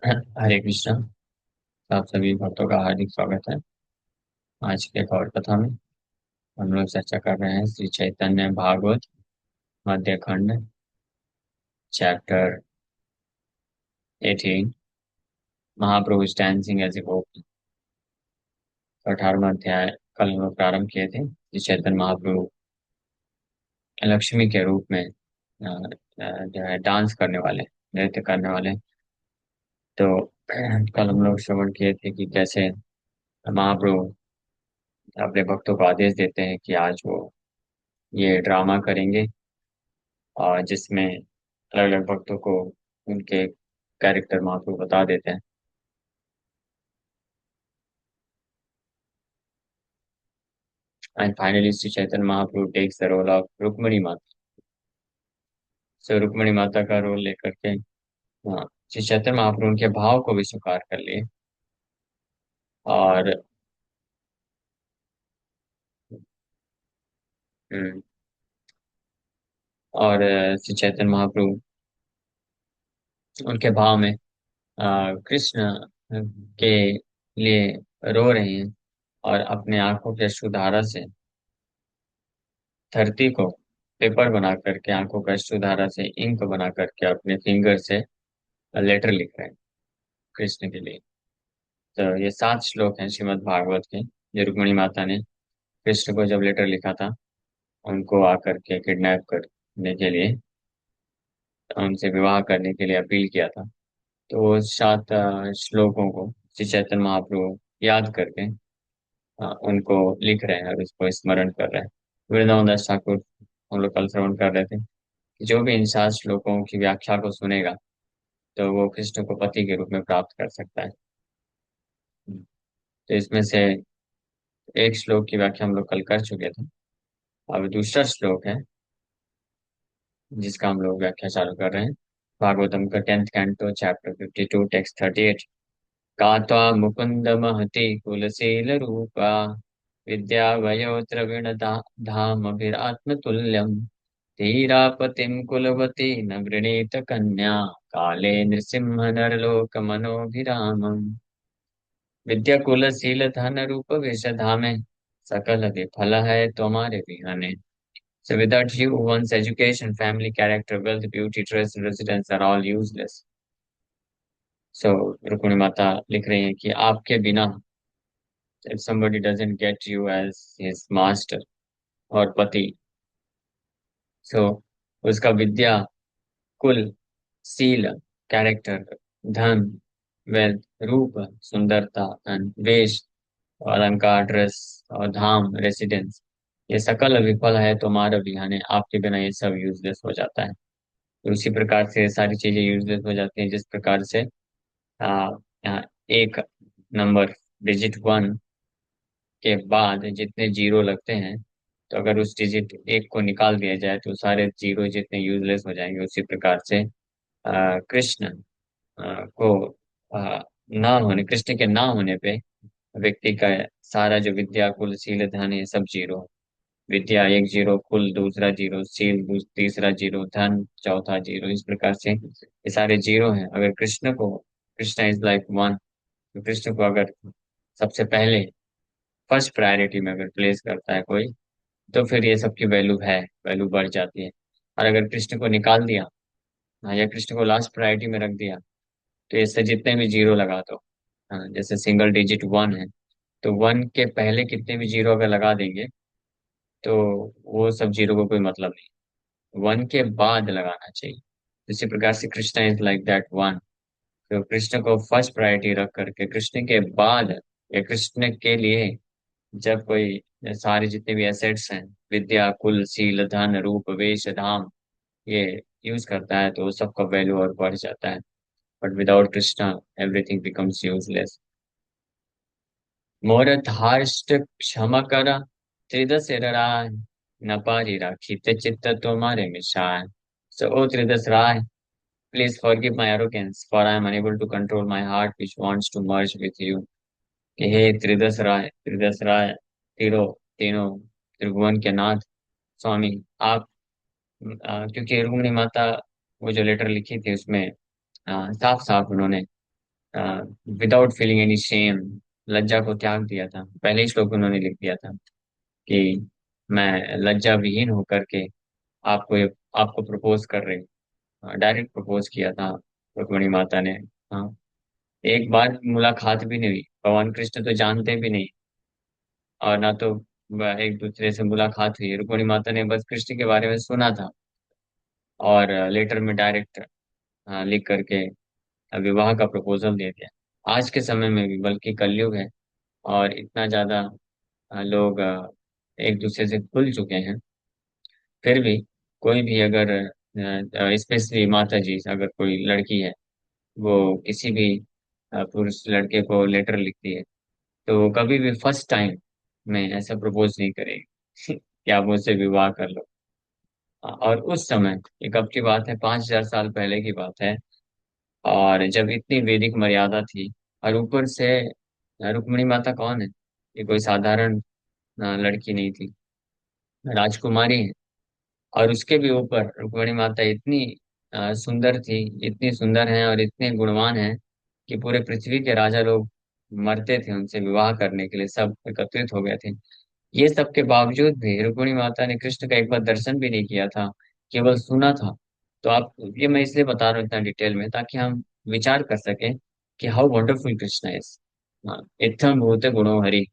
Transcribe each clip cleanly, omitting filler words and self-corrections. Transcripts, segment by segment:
हरे कृष्णा। आप सभी भक्तों का हार्दिक स्वागत है। आज के गौर कथा में हम लोग चर्चा कर रहे हैं Shri Chaitanya Bhagavat Madhya Khand, chapter 18, Mahaprabhu dancing as a gopi. 18वां अध्याय कल हम लोग प्रारंभ किए थे। श्री चैतन्य महाप्रभु लक्ष्मी के रूप में जो है डांस करने वाले, नृत्य करने वाले। तो कल हम लोग श्रवण किए थे कि कैसे महाप्रभु अपने भक्तों को आदेश देते हैं कि आज वो ये ड्रामा करेंगे, और जिसमें अलग अलग भक्तों को उनके कैरेक्टर महाप्रभु बता देते हैं। And finally Shri Chaitanya Mahaprabhu takes the role of Rukmini माता। सो रुक्मणी माता का रोल लेकर के, हाँ, श्री चैतन्य महाप्रभु उनके भाव को भी स्वीकार कर लिए। और हम्म, और श्री चैतन्य महाप्रभु उनके भाव में कृष्ण के लिए रो रहे हैं, और अपने आंखों के अश्रुधारा से धरती को पेपर बना करके, आंखों का अश्रुधारा से इंक बना करके अपने फिंगर से लेटर लिख रहे हैं कृष्ण के लिए। तो ये 7 श्लोक हैं श्रीमद् भागवत के, जो रुक्मिणी माता ने कृष्ण को जब लेटर लिखा था, उनको आकर के किडनैप करने के लिए, उनसे विवाह करने के लिए अपील किया था। तो वो 7 श्लोकों को श्री चैतन्य महाप्रभु याद करके उनको लिख रहे हैं और उसको स्मरण कर रहे हैं। वृंदावन दास ठाकुर, हम लोग कल श्रवण कर रहे थे कि जो भी इन 7 श्लोकों की व्याख्या को सुनेगा, तो वो कृष्ण को पति के रूप में प्राप्त कर सकता है। तो इसमें से एक श्लोक की व्याख्या हम लोग कल कर चुके थे। अब दूसरा श्लोक है जिसका हम लोग व्याख्या चालू कर रहे हैं। भागवतम का 10th कैंटो, चैप्टर 52, टेक्स्ट 38। गात्वा मुकुंद महति कुलशील रूपा, विद्या वयोत्र विण धाम तुल्यम, धीरापतिम कुलवती न वृणीत कन्या, काले नृसिंह नरलोक मनोभिरामम्। विद्या कुल शील धन रूप विष धामे, सकल विफल है तुम्हारे बिहाने। So without you, one's education, family, character, wealth, beauty, dress, and residence are all useless. So Rukmini माता लिख रही हैं कि आपके बिना, if somebody doesn't get you as his master और पति, so उसका विद्या, कुल, शील, कैरेक्टर, धन, वेल्थ, रूप, सुंदरता, एंड वेश, अलंकार, ड्रेस, और धाम, रेसिडेंस, ये सकल विफल है तुम्हारा बिहाने। आपके बिना ये सब यूजलेस हो जाता है। तो उसी प्रकार से सारी चीजें यूजलेस हो जाती हैं। जिस प्रकार से आ, आ, एक नंबर, डिजिट 1 के बाद जितने जीरो लगते हैं, तो अगर उस डिजिट 1 को निकाल दिया जाए तो सारे जीरो जितने यूजलेस हो जाएंगे। उसी प्रकार से कृष्ण को ना होने, कृष्ण के ना होने पे व्यक्ति का सारा जो विद्या, कुल, शील, धन, ये सब जीरो। विद्या एक जीरो, कुल दूसरा जीरो, शील तीसरा जीरो, धन चौथा जीरो। इस प्रकार से ये सारे जीरो हैं। अगर कृष्ण को, कृष्ण इज लाइक वन, तो कृष्ण को अगर सबसे पहले फर्स्ट प्रायोरिटी में अगर प्लेस करता है कोई, तो फिर ये सबकी वैल्यू है, वैल्यू बढ़ जाती है। और अगर कृष्ण को निकाल दिया, या कृष्ण को लास्ट प्रायोरिटी में रख दिया, तो इससे जितने भी जीरो लगा दो, जैसे सिंगल डिजिट 1 है, तो 1 के पहले कितने भी जीरो अगर लगा देंगे, तो वो सब जीरो को कोई मतलब नहीं। 1 के बाद लगाना चाहिए। इसी प्रकार से Krishna is like that one. तो कृष्ण को फर्स्ट प्रायोरिटी रख करके कृष्ण के बाद, या कृष्ण के लिए जब कोई सारे जितने भी एसेट्स हैं, विद्या, कुल, शील, धन, रूप, वेश, धाम, ये यूज करता है, तो वो सबका वैल्यू और बढ़ जाता है। But without Krishna everything becomes useless. मोर धार्ष्ट क्षम कर त्रिदश राय, न पारी राखी ते चित्त तुम्हारे मिशाय। So, O Tridas Rai, please forgive my arrogance, for I am unable to control my heart which wants to merge with you. कि हे त्रिदश राय, त्रिदश राय, तीनों तीनों त्रिभुवन के नाथ स्वामी, आप क्योंकि रुक्मिणी माता वो जो लेटर लिखी थी उसमें साफ साफ उन्होंने विदाउट फीलिंग एनी शेम, लज्जा को त्याग दिया था। पहले ही श्लोक में उन्होंने लिख दिया था कि मैं लज्जा विहीन होकर के आपको आपको प्रपोज कर रही हूँ। डायरेक्ट प्रपोज किया था रुक्मिणी माता ने। हाँ, एक बार मुलाकात भी नहीं हुई, भगवान कृष्ण तो जानते भी नहीं, और ना तो एक दूसरे से मुलाकात हुई। रुक्मिणी माता ने बस कृष्ण के बारे में सुना था, और लेटर में डायरेक्ट लिख करके विवाह का प्रपोजल दे दिया। आज के समय में भी, बल्कि कलयुग है और इतना ज्यादा लोग एक दूसरे से खुल चुके हैं, फिर भी कोई भी अगर, स्पेशली माता जी, अगर कोई लड़की है, वो किसी भी पुरुष लड़के को लेटर लिखती है, तो वो कभी भी फर्स्ट टाइम में ऐसा प्रपोज नहीं करेगी कि आप मुझसे विवाह कर लो। और उस समय, ये कब की बात है, 5,000 साल पहले की बात है, और जब इतनी वैदिक मर्यादा थी, और ऊपर से रुक्मिणी माता कौन है? ये कोई साधारण लड़की नहीं थी, राजकुमारी है। और उसके भी ऊपर रुक्मिणी माता इतनी सुंदर थी, इतनी सुंदर है और इतने गुणवान है कि पूरे पृथ्वी के राजा लोग मरते थे उनसे विवाह करने के लिए, सब एकत्रित हो गए थे। ये सब के बावजूद भी रुक्मिणी माता ने कृष्ण का एक बार दर्शन भी नहीं किया था, केवल सुना था। तो आप, ये मैं इसलिए बता रहा हूँ इतना डिटेल में, ताकि हम विचार कर सकें कि हाउ वंडरफुल कृष्ण इज। हाँ, इत्थम भूत गुणो हरि।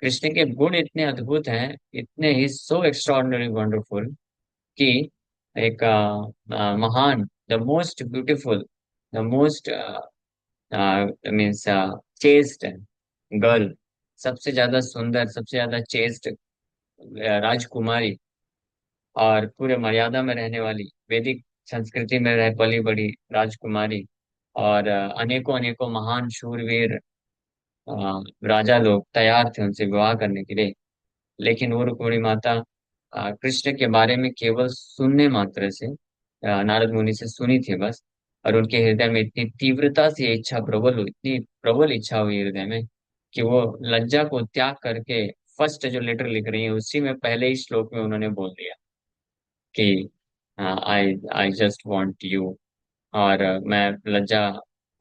कृष्ण के गुण इतने अद्भुत हैं, इतने ही सो एक्स्ट्राऑर्डिनरी वंडरफुल, कि एक महान, the most beautiful, the most means chest girl, सबसे ज्यादा सुंदर, सबसे ज्यादा चेस्ट राजकुमारी, और पूरे मर्यादा में रहने वाली, वैदिक संस्कृति में रह पली बड़ी राजकुमारी, और अनेकों अनेकों महान शूरवीर राजा लोग तैयार थे उनसे विवाह करने के लिए। लेकिन वो रुक्मिणी माता कृष्ण के बारे में केवल सुनने मात्र से, नारद मुनि से सुनी थी बस, और उनके हृदय में इतनी तीव्रता से ये इच्छा प्रबल हुई, इतनी प्रबल इच्छा हुई हृदय में, कि वो लज्जा को त्याग करके फर्स्ट जो लेटर लिख रही है, उसी में पहले ही श्लोक में उन्होंने बोल दिया कि आई आई जस्ट वांट यू। और मैं लज्जा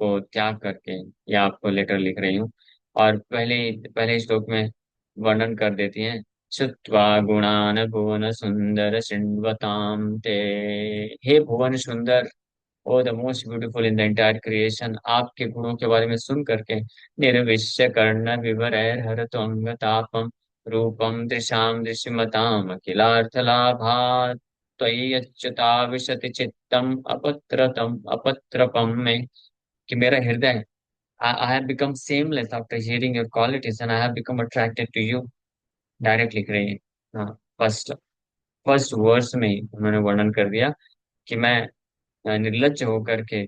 को त्याग करके या आपको लेटर लिख रही हूँ। और पहले श्लोक में वर्णन कर देती हैं, श्रुत्वा गुणान भुवन सुंदर शृण्वताम ते। हे भुवन सुंदर, O the most beautiful in the entire creation, आपके गुणों के बारे में सुन करके, निर्विश्य कर्ण विवर हर त्वंग तापम, रूपम दृशाम दृश्यमताम अखिलार्थ लाभात्, त्वयि अच्युता विशति चित्तम अपत्रतम अपत्रपम में, कि मेरा हृदय, I have become shameless after hearing your qualities and I have become attracted to you। Direct लिख रही है। हाँ, फर्स्ट फर्स्ट वर्स में ही उन्होंने वर्णन कर दिया कि मैं निर्लज्ज होकर के,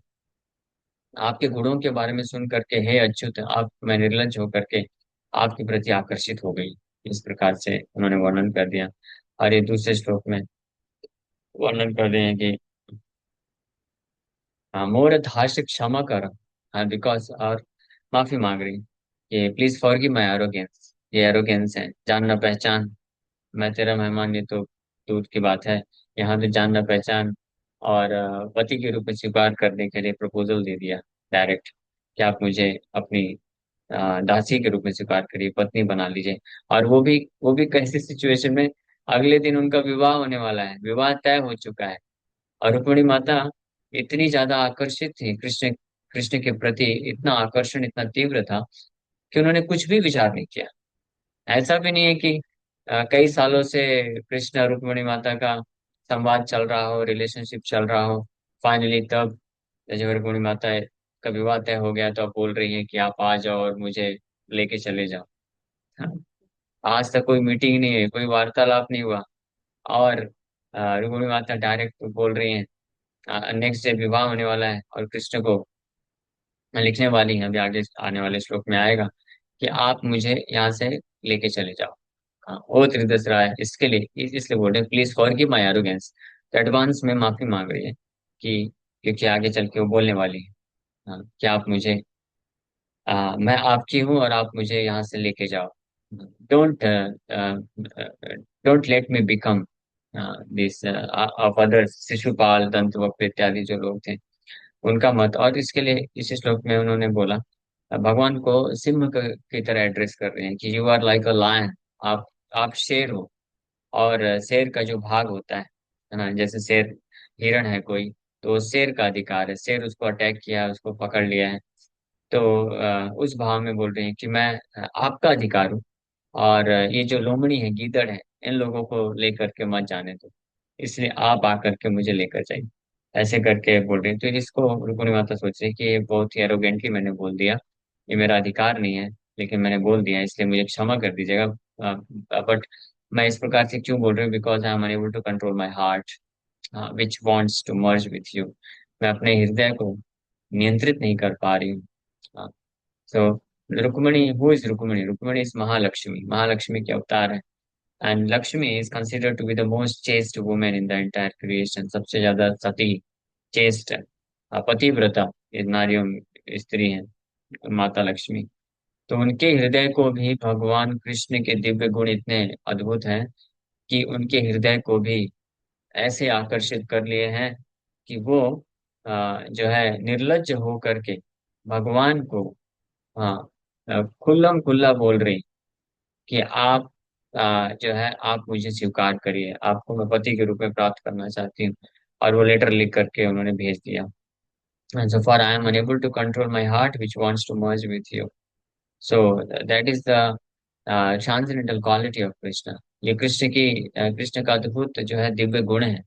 आपके गुणों के बारे में सुन करके, हे अच्युत, आप, मैं निर्लज्ज होकर के आपके प्रति आकर्षित हो गई। इस प्रकार से उन्होंने वर्णन कर दिया। और ये दूसरे श्लोक में वर्णन कर रहे हैं कि मोर धार्ष्य क्षमा कर, बिकॉज, और माफी मांग रही कि प्लीज फॉरगिव माय एरोगेंस। ये एरोगेंस है, जानना पहचान, मैं तेरा मेहमान, ये तो दूर की बात है। यहाँ तो जानना पहचान और पति के रूप में स्वीकार करने के लिए प्रपोजल दे दिया डायरेक्ट, कि आप मुझे अपनी दासी के रूप में स्वीकार करिए, पत्नी बना लीजिए। और वो भी कैसी सिचुएशन में, अगले दिन उनका विवाह होने वाला है, विवाह तय हो चुका है। और रुक्मिणी माता इतनी ज्यादा आकर्षित थी कृष्ण, कृष्ण के प्रति इतना आकर्षण इतना तीव्र था कि उन्होंने कुछ भी विचार नहीं किया। ऐसा भी नहीं है कि कई सालों से कृष्ण और रुक्मिणी माता का संवाद चल रहा हो, रिलेशनशिप चल रहा हो, फाइनली तब जब रुक्मिणी माता का विवाह तय हो गया, तो अब बोल रही है कि आप आ जाओ और मुझे लेके चले जाओ। हाँ, आज तक कोई मीटिंग नहीं है, कोई वार्तालाप नहीं हुआ, और रुक्मिणी माता डायरेक्ट बोल रही है, नेक्स्ट डे विवाह होने वाला है, और कृष्ण को लिखने वाली है, अभी आगे आने वाले श्लोक में आएगा कि आप मुझे यहाँ से लेके चले जाओ। हाँ, ओ त्रिदस राय, इसके लिए इसलिए बोल रहे हैं प्लीज फॉरगिव माय एरोगेंस। तो एडवांस में माफी मांग रही है कि, क्योंकि आगे चल के वो बोलने वाली है। हाँ, कि आप मुझे, मैं आपकी हूँ और आप मुझे यहाँ से लेके जाओ। Don't don't let me become this of others, Shishupal, Dantavakra इत्यादि जो लोग थे, उनका मत। और इसके लिए इस श्लोक में उन्होंने बोला, भगवान को सिंह की तरह एड्रेस कर रहे हैं कि you are like a lion. आप आप शेर हो। और शेर का जो भाग होता है ना, जैसे शेर, हिरण है कोई, तो शेर का अधिकार है, शेर उसको अटैक किया, उसको पकड़ लिया है। तो उस भाव में बोल रहे हैं कि मैं आपका अधिकार हूँ। और ये जो लोमड़ी है, गीदड़ है, इन लोगों को लेकर के मत जाने दो, इसलिए आप आकर के मुझे लेकर जाइए। ऐसे करके बोल रहे हैं। तो इसको रुक्मिणी माता सोच रही है कि ये बहुत ही एरोगेंटली मैंने बोल दिया, ये मेरा अधिकार नहीं है, लेकिन मैंने बोल दिया, इसलिए मुझे क्षमा कर दीजिएगा। बट मैं इस प्रकार से क्यों बोल रही हूँ? Because I am unable to control my heart which wants to merge with you. मैं अपने हृदय को नियंत्रित नहीं कर पा रही हूँ। So Rukmini, who is Rukmini? Rukmini is Mahalakshmi, Mahalakshmi के अवतार है। And Lakshmi is considered to be the most chaste women in the entire creation. सबसे ज्यादा सती, चेस्ट है, पतिव्रता ये नारियों में स्त्री है माता लक्ष्मी। तो उनके हृदय को भी भगवान कृष्ण के दिव्य गुण इतने अद्भुत हैं कि उनके हृदय को भी ऐसे आकर्षित कर लिए हैं कि वो जो है निर्लज्ज हो करके भगवान को, हाँ, खुल्लम खुल्ला बोल रही कि आप जो है आप मुझे स्वीकार करिए, आपको मैं पति के रूप में प्राप्त करना चाहती हूँ। और वो लेटर लिख करके उन्होंने भेज दिया। So far I am unable to control my heart which wants to merge with you. So that is the transcendental quality of Krishna. ये कृष्ण की कृष्ण का अद्भुत जो है दिव्य गुण है।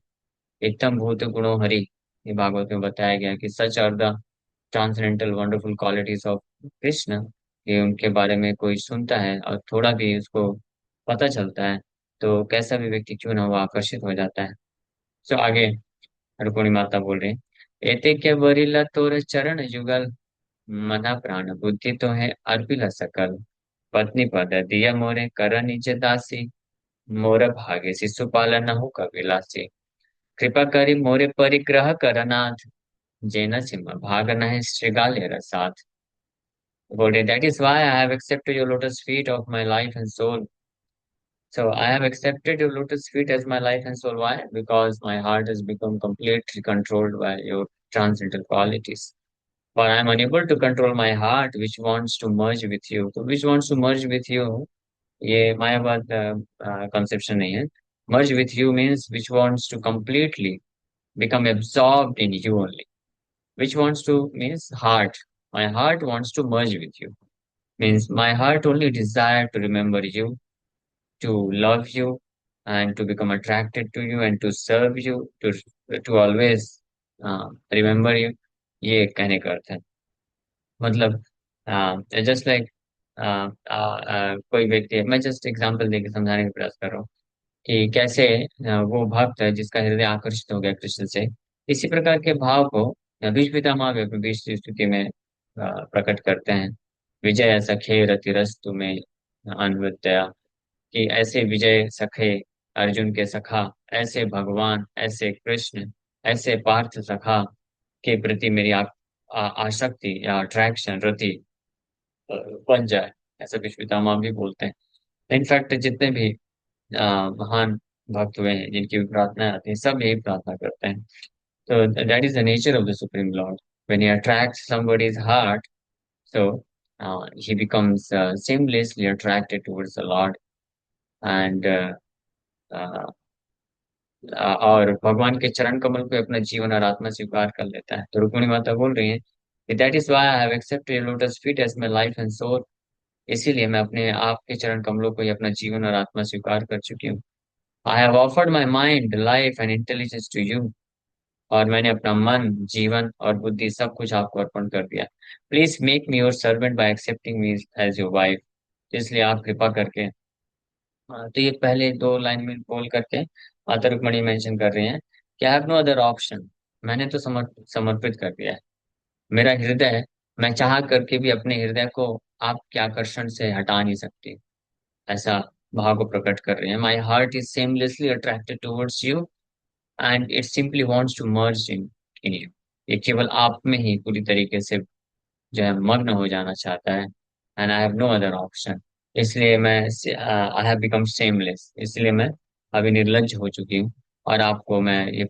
इत्थम भूत गुणो हरि, ये भागवत में बताया गया कि such are the transcendental wonderful qualities of Krishna. ये उनके बारे में कोई सुनता है और थोड़ा भी उसको पता चलता है, तो कैसा भी व्यक्ति क्यों ना हो, आकर्षित हो जाता है। सो आगे रुक्मिणी माता बोल रहे हैं, एते के वरिला तोर चरण जुगल, मना प्राण बुद्धि तो है अर्पिला सकल। पत्नी पद दिया मोरे कर निज दासी, मोर भाग्य शिशुपाल न हो कपिलासी। कृपा करी मोरे परिग्रह करनाथ, जेन सिंह भाग नहीं श्रृगाल रसात। बोल रहे, that is why I have accepted your lotus feet of my life and soul. So I have accepted your lotus feet as my life and soul. Why? Because my heart has become completely controlled by your transcendental qualities. But I am unable to control my heart, which wants to merge with you. So which wants to merge with you? ये मायावाद conception नहीं है. Merge with you means which wants to completely become absorbed in you only. Which wants to means heart. My heart wants to merge with you. Means my heart only desire to remember you, to love you, and to become attracted to you, and to serve you, to always remember you। ये कहने का अर्थ है। मतलब just like कोई व्यक्ति है, मैं just example देके समझाने का प्रयास कर रहा हूँ कि कैसे वो भक्त है जिसका हृदय आकर्षित हो गया कृष्ण से। इसी प्रकार के भाव को बीज पितामह भी अपनी बीज स्तुति में प्रकट करते हैं। विजय सखे रतिरस्तु में अन्वत्या, कि ऐसे विजय सखे, अर्जुन के सखा, ऐसे भगवान, ऐसे कृष्ण, ऐसे पार्थ सखा के प्रति मेरी आसक्ति या अट्रैक्शन, रति बन जाए। ऐसा कुछ पितामह भी बोलते हैं। इनफैक्ट जितने भी महान भक्त हुए हैं जिनकी भी प्रार्थनाएं आती हैं, सब यही प्रार्थना करते हैं। तो that is the nature of the supreme Lord. When he attracts somebody's heart, so he becomes seamlessly attracted towards the Lord। and और भगवान के चरण कमल को अपना जीवन और आत्मा स्वीकार कर लेता है। तो रुक्मिणी माता बोल रही है कि that is why I have accepted lotus feet as my life and soul. इसीलिए मैं अपने आप के चरण कमलों को ही अपना जीवन और आत्मा स्वीकार कर चुकी हूँ। I have offered my mind, life and intelligence to you. और मैंने अपना मन, जीवन और बुद्धि सब कुछ आपको अर्पण कर दिया। Please make me your servant by accepting me as your wife. इसलिए आप कृपा करके, हाँ, तो ये पहले दो लाइन में बोल करके माता रुक्मणी मेंशन कर रहे हैं कि I have no other option. मैंने तो समर्पित कर दिया है मेरा हृदय। मैं चाह करके भी अपने हृदय को आपके आकर्षण से हटा नहीं सकती। ऐसा भाव को प्रकट कर रहे हैं। My heart is seamlessly attracted towards you, and it simply wants to merge in you. ये केवल आप में ही पूरी तरीके से जो है मग्न हो जाना चाहता है। And I have no other option. इसलिए मैं, आई हैव बिकम सेमलेस, इसलिए मैं अभी निर्लज्ज हो चुकी हूँ और आपको मैं ये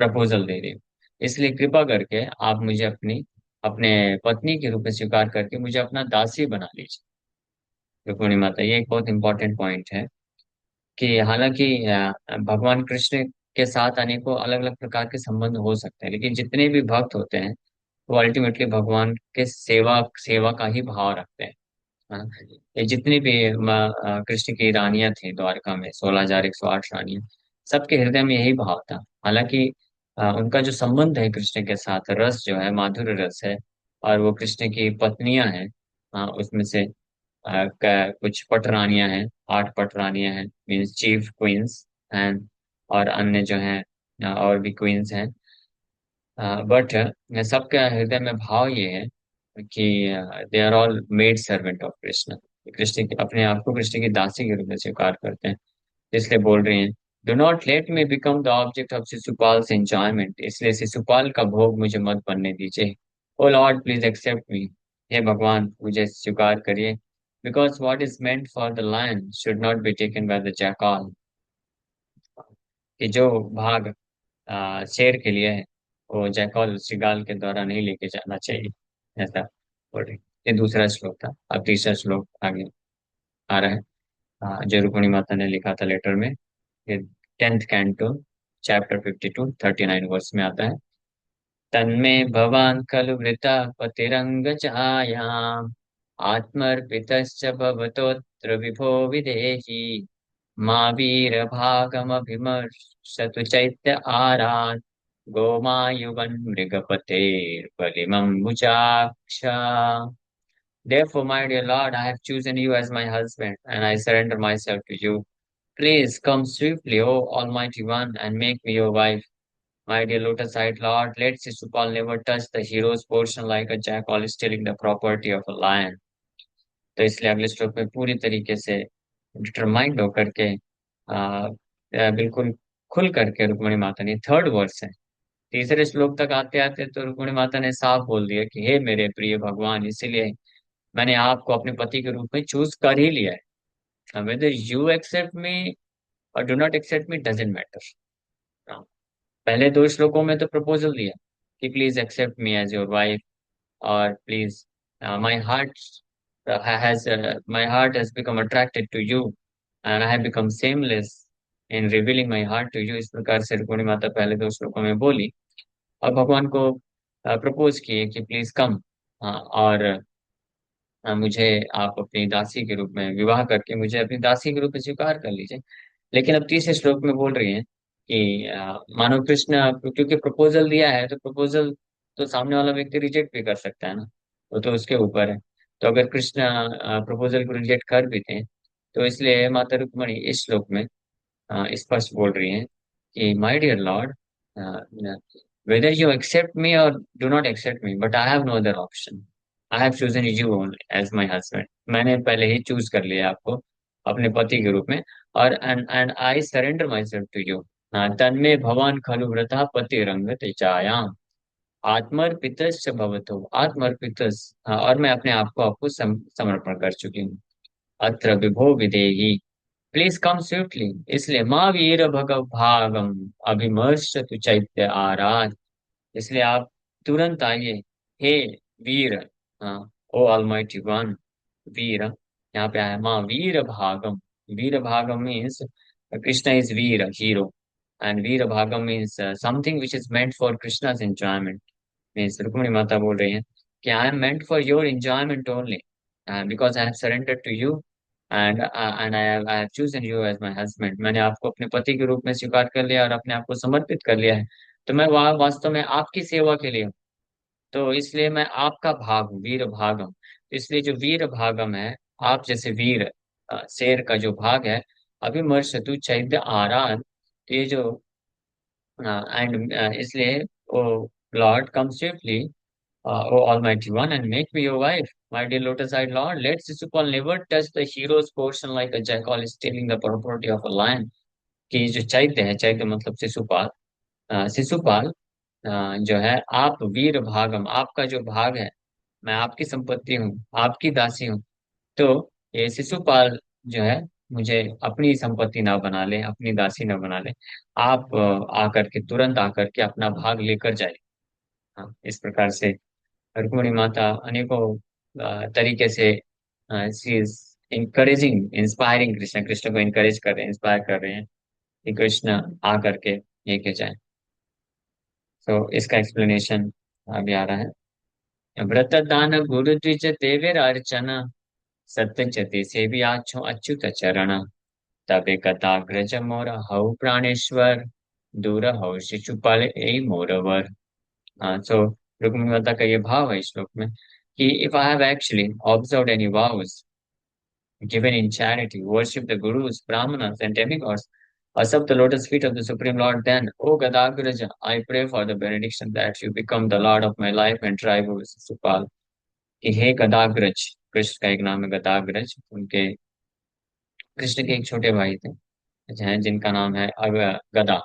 प्रपोजल दे रही हूँ। इसलिए कृपा करके आप मुझे अपनी अपने पत्नी के रूप में स्वीकार करके मुझे अपना दासी बना लीजिए। रुक्मिणी माता, ये एक बहुत इंपॉर्टेंट पॉइंट है कि हालांकि भगवान कृष्ण के साथ अनेकों अलग अलग प्रकार के संबंध हो सकते हैं, लेकिन जितने भी भक्त होते हैं वो अल्टीमेटली भगवान के सेवा सेवा का ही भाव रखते हैं। है ना? ये जितनी भी कृष्ण की रानियां थी द्वारका में, 16,108 रानियां, सबके हृदय में यही भाव था। हालांकि उनका जो संबंध है कृष्ण के साथ, रस जो है माधुर्य रस है, और वो कृष्ण की पत्नियां हैं। उसमें से कुछ पटरानियां हैं, 8 पटरानियां हैं, मीन्स चीफ क्वींस एंड, और अन्य जो हैं और भी क्वींस हैं। बट सबके हृदय में भाव ये है कि they are all made servant of Krishna. Krishna अपने आप को कृष्ण की दासी के रूप में स्वीकार करते हैं। इसलिए बोल रही हैं, do not let me become the object of Shishupal enjoyment, इसलिए शिशुपाल का भोग मुझे मत बनने दीजिए। O lord please accept me, हे भगवान मुझे स्वीकार करिए। Because what is meant for the lion should not be taken by the jackal, कि जो भाग शेर के लिए है वो जयकॉल श्रीगाल के द्वारा नहीं लेके जाना चाहिए, ऐसा बोल रही। ये दूसरा श्लोक था। अब तीसरा श्लोक आगे आ रहा है, जो रुक्मिणी माता ने लिखा था लेटर में। ये 10th कैंटो चैप्टर 52 39 वर्ष में आता है। तन्मे भवान खलु वृता पतिरंग छायाम् आत्मर्पितश्च भवतोऽत्र विभो विदेहि मा वीरभागमभिमर्शतु चैत्य आरात् गोमायुवन् मृगपतेर्बलिमम्बुजाक्ष। Therefore, my dear Lord, I have chosen you as my husband, and I surrender myself to you. Please come swiftly, O Almighty One, and make me your wife. My dear lotus-eyed Lord, let Sisupal never touch the hero's portion like a jackal stealing the property of a lion. तो इसलिए अगले श्लोक में पूरी तरीके से determined होकर के बिल्कुल खुल करके रुक्मिणी माता ने, थर्ड वर्स है, तीसरे श्लोक तक आते आते तो रुक्मिणी माता ने साफ बोल दिया कि हे मेरे प्रिय भगवान, इसीलिए मैंने आपको अपने पति के रूप में चूज कर ही लिया है। Whether you accept me or do not accept me doesn't matter. पहले दो श्लोकों में तो प्रपोजल दिया कि please accept me as your wife, और please my heart has become attracted to you and I have become shameless in revealing my heart to you। इस प्रकार से रुक्मिणी माता पहले दो श्लोकों में बोली और भगवान को प्रपोज किए कि प्लीज कम, और मुझे आप अपनी दासी के रूप में विवाह करके मुझे अपनी दासी के रूप में स्वीकार कर लीजिए। लेकिन अब तीसरे श्लोक में बोल रही हैं कि मानो कृष्ण, क्योंकि प्रपोजल दिया है तो प्रपोजल तो सामने वाला व्यक्ति रिजेक्ट भी कर सकता है ना, वो तो उसके ऊपर है। तो अगर कृष्ण प्रपोजल को रिजेक्ट कर भी दें तो इसलिए माता रुक्मणी इस श्लोक में स्पष्ट बोल रही हैं कि my dear lord, whether you accept me or do not accept me, but I have no other option. I have chosen you only as my husband. मैंने पहले ही चूज कर लिया आपको अपने पति के रूप में, और and I surrender myself to you. तन्मे भवान खलु व्रता पति रंग तेजायाम आत्मर्पितश्च भवतो आत्मर्पितस्, और मैं अपने आप को आपको समर्पण कर चुकी हूँ। अत्र विभो विदेही, प्लीज कम स्विफ्टली, इसलिए माँ वीर भगव भागम अभिमर्श तु चैत्य आराध, इसलिए आप तुरंत आइए, हे वीर। हाँ, ओ ऑलमाइटी वन, वीर यहाँ पे आया, माँ वीर भागम। वीर भागम मीन्स कृष्णा इज वीर हीरो, एंड वीर भागम means something which is meant for Krishna's enjoyment. Means Rukmini माता बोल रही है कि I am meant for your enjoyment only, because I have surrender to you and I have chosen you as my husband. मैंने आपको अपने पति के रूप में स्वीकार कर लिया और अपने आप को समर्पित कर लिया है। तो मैं वहाँ वास्तव में आपकी सेवा के लिए हूँ। तो इसलिए मैं आपका भाग हूँ, वीर भागम। इसलिए जो वीर भागम है, आप जैसे वीर शेर का जो भाग है, अभिमर्शतु चैद्य आराध, तो ये जो एंड इसलिए ओ Lord come swiftly, O Almighty One, and make me your wife. My dear lotus-eyed Lord, let Sisupal never touch the hero's portion like a jackal is stealing the property of a lion। कि जो चैत्य है, चैत्य मतलब शिशुपाल, शिशुपाल जो है, आप वीर भागम, आपका जो भाग है, मैं आपकी संपत्ति हूँ, आपकी दासी हूँ। तो ये शिशुपाल जो है मुझे अपनी संपत्ति ना बना ले, अपनी दासी ना बना ले। आप आकर के तुरंत आकर के अपना भाग लेकर जाए। हाँ, इस प्रकार से रुक्मिणी माता अनेकों तरीके से she is encouraging inspiring Krishna, Krishna को इंकरेज कर रहे हैं, इंस्पायर कर रहे हैं कि कृष्ण आ करके लेके जाए। तो इसका एक्सप्लेनेशन अभी आ रहा है। व्रत दान गुरु द्विज देवेर अर्चना, सत्य चते सेवी आछो अच्युत चरण, तबे कथाग्रज मोर हऊ प्राणेश्वर, दूर हऊ शिशुपाल ए मोरवर। सो रुक्मिणी माता का ये भाव है इस श्लोक में कि if I have actually observed any vows given in charity, worship the gurus, brahmanas, and demigods, serve the lotus feet of the Supreme Lord, then, O Gadagraja, I pray for the benediction that you become the Lord of my life and drive over Supal. कि हे गदाग्रज, कृष्ण का एक नाम है गदाग्रज, उनके कृष्ण के एक छोटे भाई थे हैं जिनका नाम है गदा,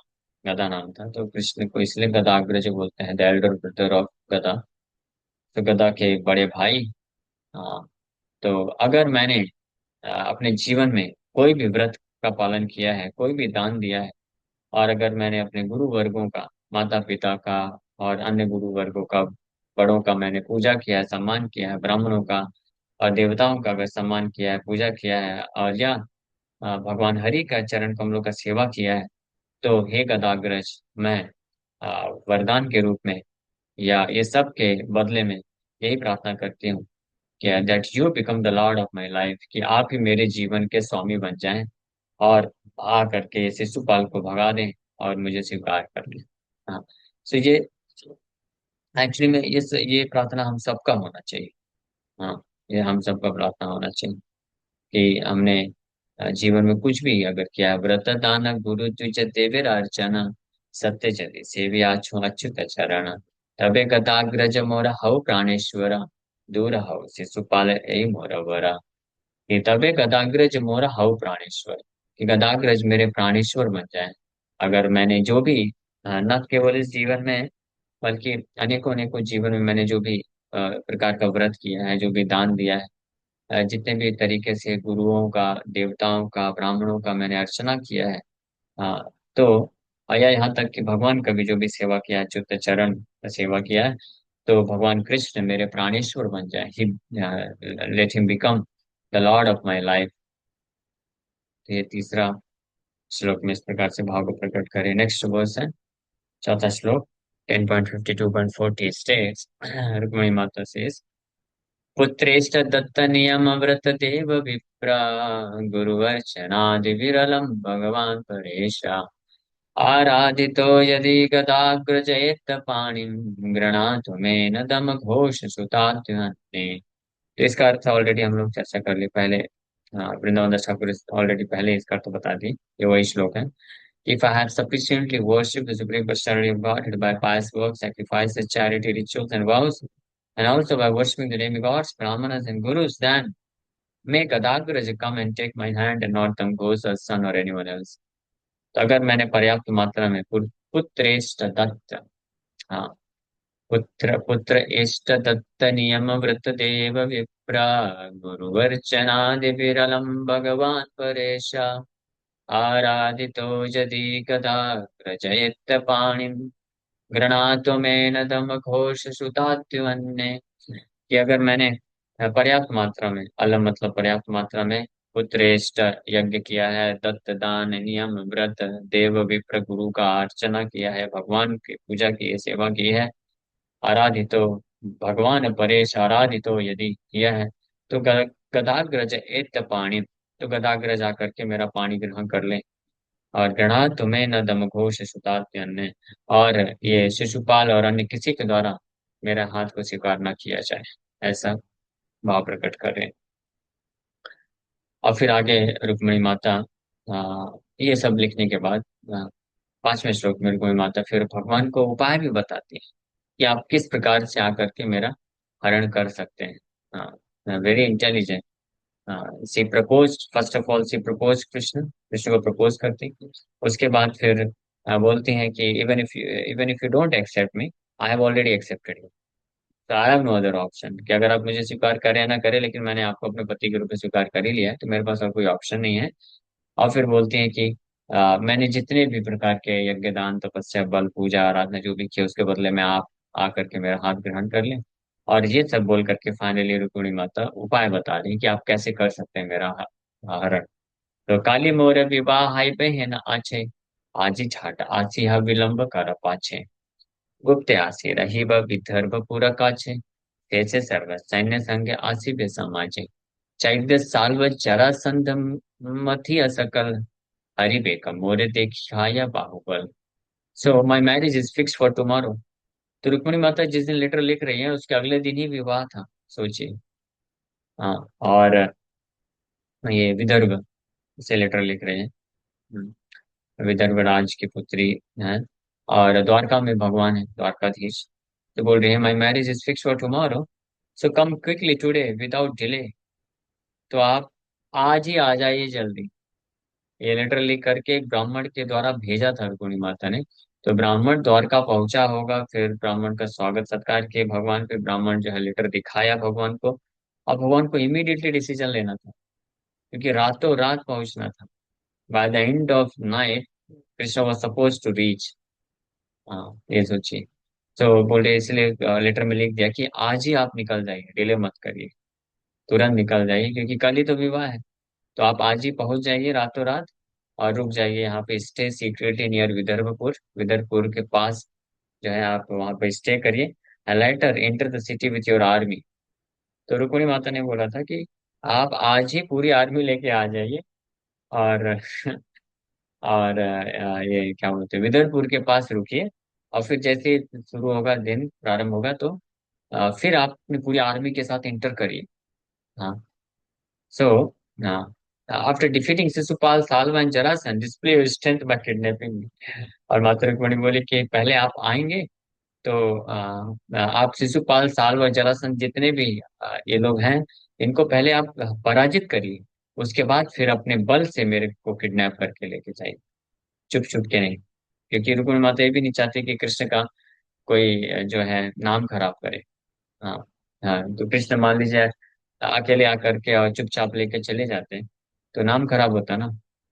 गदा नाम था, तो कृष्ण को इसलिए गदाग्रज बोलते हैं, द एल्डर ब्रदर ऑफ गदा। तो गदा के बड़े भाई। हाँ, तो अगर मैंने अपने जीवन में कोई भी व्रत का पालन किया है, कोई भी दान दिया है, और अगर मैंने अपने गुरु वर्गों का, माता पिता का और अन्य गुरु वर्गों का, बड़ों का मैंने पूजा किया है, सम्मान किया है, ब्राह्मणों का और देवताओं का अगर सम्मान किया है, पूजा किया है, और या भगवान हरि का चरण कमलों का सेवा किया है, तो हे गदाग्रज, मैं वरदान के रूप में या ये सब के बदले में यही प्रार्थना करती हूँ कि that you become the lord of my life, कि आप ही मेरे जीवन के स्वामी बन जाएं और आ करके शिशुपाल को भगा दें और मुझे स्वीकार कर लें। हाँ, सो ये एक्चुअली में ये प्रार्थना हम सबका होना चाहिए। हाँ, ये हम सबका प्रार्थना होना चाहिए कि हमने जीवन में कुछ भी अगर किया है, व्रत दान गुरु द्विज देवेर अर्चना, सत्य चले सेवी आछो अच्युत चरण, तबे गदाग्रज मोर हऊ प्राणेश्वर, दूर हऊ शिशुपाल ए मोर वरा। कि तबे गदाग्रज मोरा हऊ प्राणेश्वर, कि गदाग्रज मेरे प्राणेश्वर बन जाए। अगर मैंने जो भी न केवल इस जीवन में बल्कि अनेकों अनेकों जीवन में मैंने जो भी प्रकार का व्रत किया है, जो भी दान दिया है, जितने भी तरीके से गुरुओं का, देवताओं का, ब्राह्मणों का मैंने अर्चना किया है, तो या यहाँ तक कि भगवान का भी जो भी सेवा किया है, अच्युत चरण का सेवा किया है, तो भगवान कृष्ण मेरे प्राणेश्वर बन जाए, he let him become the lord of my life. तो ये तीसरा श्लोक में इस प्रकार से भाव को प्रकट करें। नेक्स्ट वर्स है चौथा श्लोक 10.52.40 स्टेट्स रुक्मिणी माता से पुत्रेष्ट दत्त नियम व्रत देव विप्रा, गुरुवर्चनादि विरलम भगवान परेशा, आराधितो यदि गदाग्रजयेत् पाणिं, गृणातु मेन दम घोष सुतात्मने। तो इसका अर्थ ऑलरेडी हम लोग चर्चा कर लिए पहले। वृंदावन दास ठाकुर ऑलरेडी पहले इसका अर्थ बता दी, ये वही श्लोक है। If I have sufficiently worshipped the Supreme Personality of Godhead by pious works, sacrifices, charity, rituals, and vows, and also by worshipping the demigods, brahmanas, and gurus, then may Gadagraj come and take my hand and not Tamgosa's son or anyone else. तो अगर मैंने पर्याप्त मात्रा में पुत्रेष्ट दत्त, हाँ, पुत्र पुत्र इष्ट दत्त नियम व्रत देव विप्रा, गुरुवर्चनादि विरलम भगवान परेशा, आराधितो यदि कदा रचयित पाणिं, गृणातु मेन दम घोष सुतात्युन्ने। कि अगर मैंने पर्याप्त मात्रा में, अलम मतलब पर्याप्त मात्रा में, पुत्रेष्ट यज्ञ किया है, दत्त दान नियम व्रत देव विप्र गुरु का अर्चना किया है, भगवान की पूजा की है, सेवा की है, आराधितो भगवान परेश आराधितो यदि किया है, तो गदाग्रज एत पाणी, तो गदाग्रज आकर के मेरा पानी ग्रहण कर ले। और गृणा तुम्हें न दम घोष सुताते अन्य, और ये शिशुपाल और अन्य किसी के द्वारा मेरे हाथ को स्वीकार न किया जाए, ऐसा भाव प्रकट कर रहे हैं। और फिर आगे रुक्मिणी माता ये सब लिखने के बाद पांचवें श्लोक में रुक्मिणी माता फिर भगवान को उपाय भी बताती है कि आप किस प्रकार से आकर के मेरा हरण कर सकते हैं। हाँ, very intelligent. She propose, first of all she propose Krishna, Krishna को प्रपोज करती हैं। उसके बाद फिर बोलती हैं कि even if you don't accept me, I have already accepted you, तो I have no other option, कि अगर आप मुझे स्वीकार करें या ना करें, लेकिन मैंने आपको अपने पति के रूप में स्वीकार कर ही लिया है, तो मेरे पास और कोई ऑप्शन नहीं है। और फिर बोलती हैं कि मैंने जितने भी प्रकार के यज्ञ दान तपस्या बल पूजा आराधना जो भी किया, उसके बदले में आप आकर के मेरा हाथ ग्रहण कर लें। और ये सब बोल करके फाइनली रुक्मिणी माता उपाय बता रही कि आप कैसे कर सकते हैं मेरा हरण। तो काली मोर विवाह हाय बहन आछे, आजी छाट आसी हा विलंब कर पाछे, गुप्त आसी रही व विदर्भ पुर काछे, तेचे सर्व सैन्य संग आसी बे समाजे, चैद्य साल्व जरासंध मथि असकल, हरिबेक मोर देखिया बाहुबल। So my marriage is fix for tomorrow. तो रुक्मिणी माता जिस दिन लेटर लिख रही है उसके अगले दिन ही विवाह था, सोचिए। हाँ। और ये विदर्भ से लेटर लिख रहे हैं। हम्म। विदर्भ राज की पुत्री है, और द्वारका में भगवान है द्वारकाधीश। तो बोल रही है माई marriage is fix for tomorrow, so come quickly today without delay. तो आप आज ही आ जाइए जल्दी। ये लेटर लिख करके एक ब्राह्मण के द्वारा भेजा था रुक्मिणी माता ने। तो ब्राह्मण द्वारका पहुंचा होगा, फिर ब्राह्मण का स्वागत सत्कार किए भगवान, फिर ब्राह्मण जो है लेटर दिखाया भगवान को। और भगवान को इमीडिएटली डिसीजन लेना था, क्योंकि रातों रात पहुंचना था। By the end of night Krishna was suppose to reach. हाँ, ये सोचिए। तो बोले इसलिए लेटर में लिख दिया कि आज ही आप निकल जाइए, डिले मत करिए, तुरंत निकल जाइए, क्योंकि कल ही तो विवाह है। तो आप आज ही पहुंच जाइए रातों रात, और रुक जाइए यहाँ पे, stay secretly near Vidarbhapur, Vidarbhapur के पास जो है आप वहाँ पे स्टे करिए। Later enter the city with your army. तो रुक्मिणी माता ने बोला था कि आप आज ही पूरी आर्मी लेके आ जाइए, और और ये क्या बोलते हैं, विदर्भपुर के पास रुकिए। और फिर जैसे ही शुरू होगा, दिन प्रारंभ होगा, तो फिर आप अपनी पूरी आर्मी के साथ इंटर करिए। हाँ। So after defeating Shishupal Salva and Jarasandh display your strength by kidnapping. और माता रुक्मिणी बोली कि पहले आप आएंगे तो आप शिशुपाल साल्व और जरासंध जितने भी ये लोग हैं, इनको पहले आप पराजित करिए। उसके बाद फिर अपने बल से मेरे को किडनैप करके लेके जाइए, चुप चुप के नहीं। क्योंकि रुक्मिणी माता ये भी नहीं चाहती कि कृष्ण का कोई जो है नाम खराब करे। हाँ। हाँ, तो कृष्ण मान लीजिए अकेले आकर के और चुपचाप लेके चले जाते हैं, तो नाम खराब होता ना,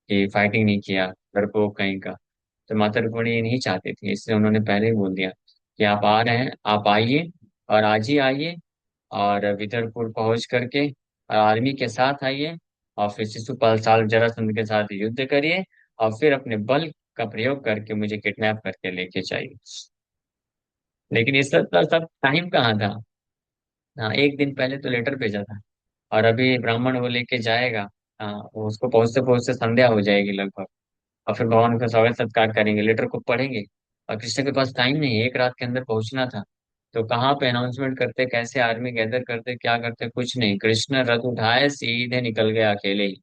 कि फाइटिंग नहीं किया, डरपोक कहीं का। तो माता रुक्मिणी ये नहीं चाहती थी, इसलिए उन्होंने पहले ही बोल दिया कि आप आ रहे हैं, आप आइए, और आज ही आइए, और विदर्भपुर पहुंच करके आर्मी के साथ आइए, और फिर शिशुपाल साल जरासंध के साथ युद्ध करिए, और फिर अपने बल का प्रयोग करके मुझे किडनैप करके लेके जाइए। लेकिन इस सब टाइम कहाँ था। हाँ, एक दिन पहले तो लेटर भेजा था, और अभी ब्राह्मण वो लेके जाएगा। हाँ, वो उसको पहुंचते पहुंचते संध्या हो जाएगी लगभग। और फिर भगवान का स्वागत सत्कार करेंगे, लेटर को पढ़ेंगे। और कृष्ण के पास टाइम नहीं है, एक रात के अंदर पहुंचना था। तो कहाँ पे अनाउंसमेंट करते, कैसे आर्मी गैदर करते, क्या करते, कुछ नहीं। कृष्ण रथ उठाए सीधे निकल गए अकेले ही।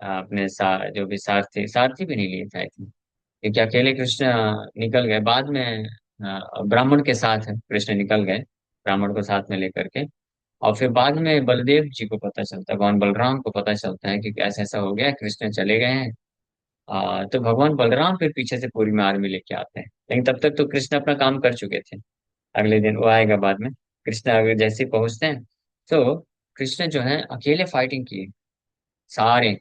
अपने जो भी सारथी सारथी भी नहीं लिए थे आई थिंक, क्योंकि अकेले कृष्ण निकल गए बाद में। ब्राह्मण के साथ कृष्ण निकल गए, ब्राह्मण को साथ में लेकर के। और फिर बाद में बलदेव जी को पता चलता है, भगवान बलराम को पता चलता है कि ऐसा ऐसा हो गया, कृष्ण चले गए हैं। तो भगवान बलराम फिर पीछे से पूरी में आर्मी लेके आते हैं, लेकिन तब तक तो कृष्ण अपना काम कर चुके थे। अगले दिन वो आएगा बाद में। कृष्ण अगर जैसे ही पहुंचते हैं, तो कृष्ण जो है अकेले फाइटिंग किए सारे।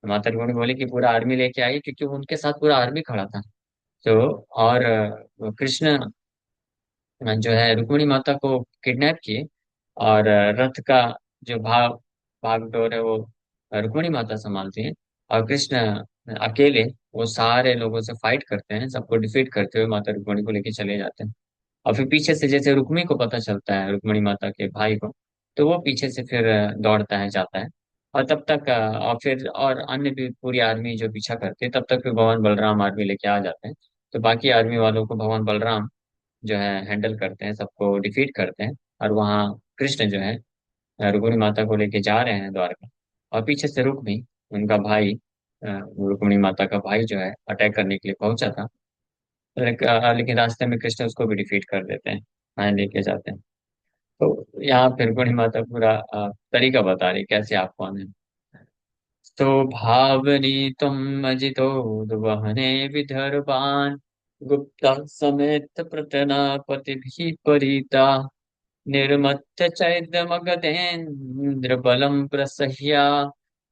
माता रुक्मिणी बोली कि पूरा आर्मी लेके आइए, क्योंकि उनके साथ पूरा आर्मी खड़ा था। तो और कृष्ण जो है रुक्मिणी माता को किडनैप किए, और रथ का जो भागडोर है वो रुक्मिणी माता संभालती है। और कृष्ण अकेले वो सारे लोगों से फाइट करते हैं, सबको डिफीट करते हुए माता रुक्मिणी को लेके चले जाते हैं। और फिर पीछे से जैसे रुक्मिणी को पता चलता है, रुक्मिणी माता के भाई को, तो वो पीछे से फिर दौड़ता है, जाता है। और तब तक और फिर और अन्य भी पूरी आर्मी जो पीछा करती है, तब तक फिर भगवान बलराम आर्मी लेके आ जाते हैं। तो बाकी आर्मी वालों को भगवान बलराम जो है हैंडल करते हैं, सबको डिफीट करते हैं। और वहाँ कृष्ण जो है रुक्मिणी माता को लेके जा रहे हैं द्वारका। और पीछे से रुक्मी उनका भाई, रुक्मिणी माता का भाई जो है अटैक करने के लिए पहुंचा था। लेकिन रास्ते में कृष्ण उसको भी डिफीट कर देते हैं, वहां लेके जाते हैं। तो यहाँ फिर रुक्मिणी माता पूरा तरीका बता रही कैसे आप कौन है। तो भावनी तुम अजितो वहने विदर्भान, गुप्ता समेत प्रतनापति भी परिता, निर्मत्य चैद्यमगधेन्द्र बलम प्रसह्या,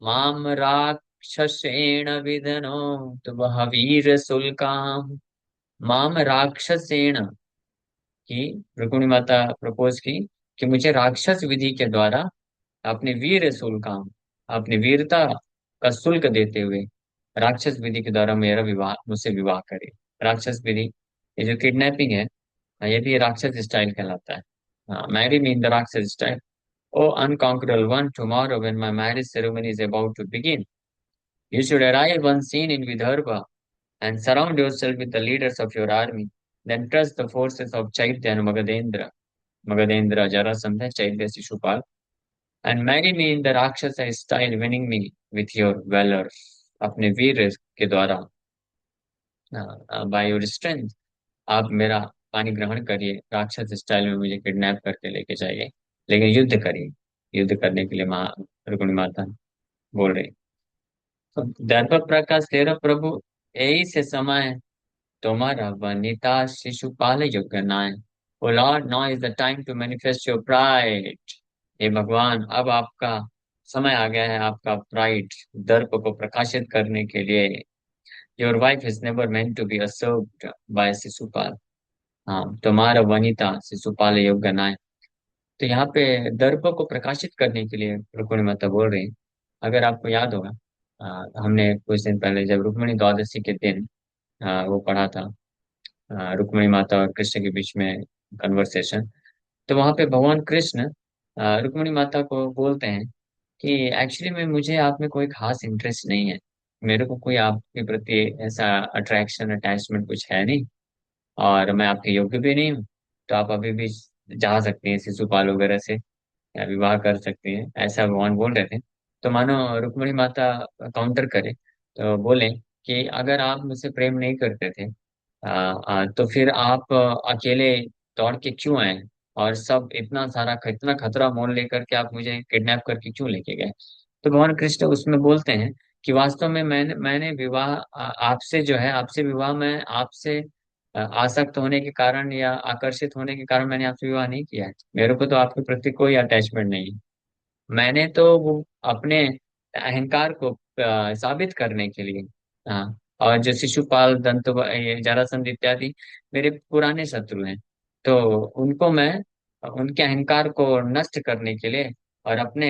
माम राक्षसेण विदनो वह वीर शुल्काम। माम राक्षसेण, कि रुक्मिणी माता प्रपोज की कि मुझे राक्षस विधि के द्वारा अपने वीर शुल्काम, अपनी वीरता का शुल्क देते हुए राक्षस विधि के द्वारा मेरा विवाह, मुझसे विवाह करे। राक्षस विधि, ये जो किडनैपिंग है, ये भी राक्षस स्टाइल कहलाता है। Marry me in the rakshasa style. O unconquerable one, tomorrow when my marriage ceremony is about to begin, you should arrive unseen in Vidarbha and surround yourself with the leaders of your army. Then trust the forces of Chaitya and Magadendra. Magadendra, Jarasandha, Chaitya, Shishupal, and marry me in the Rakshasa style, winning me with your valor. अपने वीर के द्वारा, by your strength, आप मेरा पानी ग्रहण करिए, राक्षस style में मुझे किडनैप करके लेके जाइए, लेकिन युद्ध करिए। युद्ध करने के लिए माँ रुक्मिणी माता बोल रही। तो दर्प प्रकाश तेरा प्रभु यही से समय, तुम्हारा वनिता शिशुपाल युग नाय। O lord, now is the time to manifest your pride. हे भगवान, अब आपका समय आ गया है आपका प्राइड, दर्प को प्रकाशित करने के लिए। Your wife is never meant to be usurped by Shishupal. हाँ, तुम्हारा वनिता शिशुपाल युग नाय। तो यहाँ पे दर्प को प्रकाशित करने के लिए रुक्मिणी माता बोल रही हैं। अगर आपको याद होगा, हमने कुछ दिन पहले जब रुक्मिणी द्वादशी के दिन वो पढ़ा था, रुक्मिणी माता और कृष्ण के बीच में कन्वर्सेशन। तो वहां पे भगवान कृष्ण रुक्मिणी माता को बोलते हैं कि एक्चुअली में मुझे आप में कोई खास इंटरेस्ट नहीं है, मेरे को कोई आपके प्रति ऐसा अट्रैक्शन अटैचमेंट कुछ है नहीं, और मैं आपके योग्य भी नहीं हूँ। तो आप अभी भी जा सकती हैं शिशुपाल वगैरह से, या विवाह कर सकती हैं, ऐसा भगवान बोल रहे थे। तो मानो रुक्मिणी माता काउंटर करे, तो बोले कि अगर आप मुझसे प्रेम नहीं करते थे, तो फिर आप अकेले दौड़ के क्यों आए, और सब इतना खतरा मोल लेकर के आप मुझे किडनैप करके क्यों लेके गए। तो भगवान कृष्ण उसमें बोलते हैं कि वास्तव में मैंने विवाह आपसे जो है, आपसे विवाह मैं आपसे आसक्त होने के कारण या आकर्षित होने के कारण मैंने आपसे विवाह नहीं किया है। मेरे को तो आपके प्रति कोई अटैचमेंट नहीं है। मैंने तो वो अपने अहंकार को साबित करने के लिए, हाँ, और जो शिशुपाल, दंत, ये जरासंध इत्यादि मेरे पुराने शत्रु हैं, तो उनको मैं उनके अहंकार को नष्ट करने के लिए और अपने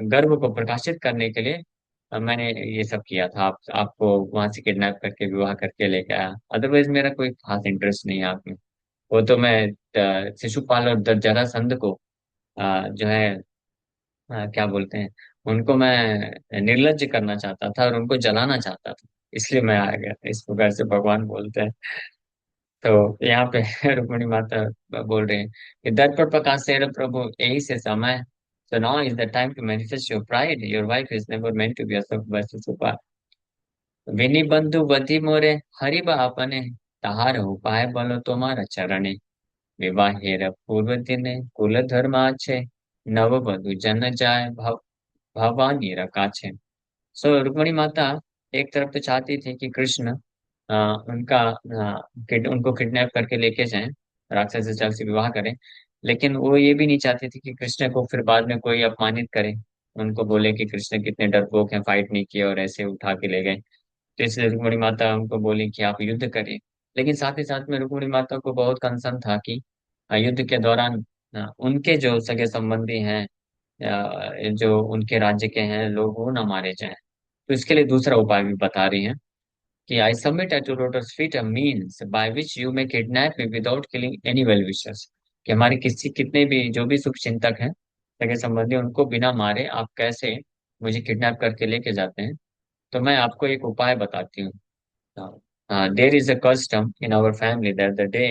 गर्व को प्रकाशित करने के लिए मैंने ये सब किया था। आपको वहां से किडनैप करके विवाह करके लेके आया, अदरवाइज मेरा कोई खास इंटरेस्ट नहीं है आप में। वो तो मैं शिशुपाल और जरासंध को जो है, क्या बोलते हैं, उनको मैं निर्लज्ज करना चाहता था और उनको जलाना चाहता था, इसलिए मैं आ गया था, इस प्रकार से भगवान बोलते हैं। तो यहाँ पे रुक्मिणी माता बोल रहे हैं कि दर्पण प्रकाश से प्रभु यही से समय, so now is the time to manifest your pride, your wife is never meant to be a सुपा। विनि बंधु बधि मोरे हरि बापने, ताहार उपाय बोलो तुम्हारा चरणे। विवाहेर पूर्व दिने कुल धर्माचे, नव वधु जन जाय भवानी रकाचे। सो रुक्मिणी माता एक तरफ तो चाहती थी कि कृष्ण उनको किडनैप करके लेके जाएं, राक्षस जल से विवाह करें, लेकिन वो ये भी नहीं चाहती थी कि कृष्ण को फिर बाद में कोई अपमानित करे, उनको बोले कि कृष्ण कितने डरपोक हैं, फाइट नहीं किए और ऐसे उठा के ले गए। तो इसलिए रुक्मिणी माता उनको बोली कि आप युद्ध करें। लेकिन साथ ही साथ में रुक्मिणी माता को बहुत कंसर्न था कि युद्ध के दौरान उनके जो सगे संबंधी हैं, जो उनके राज्य के हैं लोग, वो ना मारे जाएं। तो इसके लिए दूसरा उपाय भी बता रही हैं कि I submit at your lotus feet a means by which you may kidnap me without killing any well wishers. कि हमारे किसी कितने भी जो भी शुभ चिंतक हैं, सगे संबंधी, उनको बिना मारे आप कैसे मुझे किडनैप करके लेके जाते हैं। तो मैं आपको एक उपाय बताती हूँ। There is a custom in our family that the day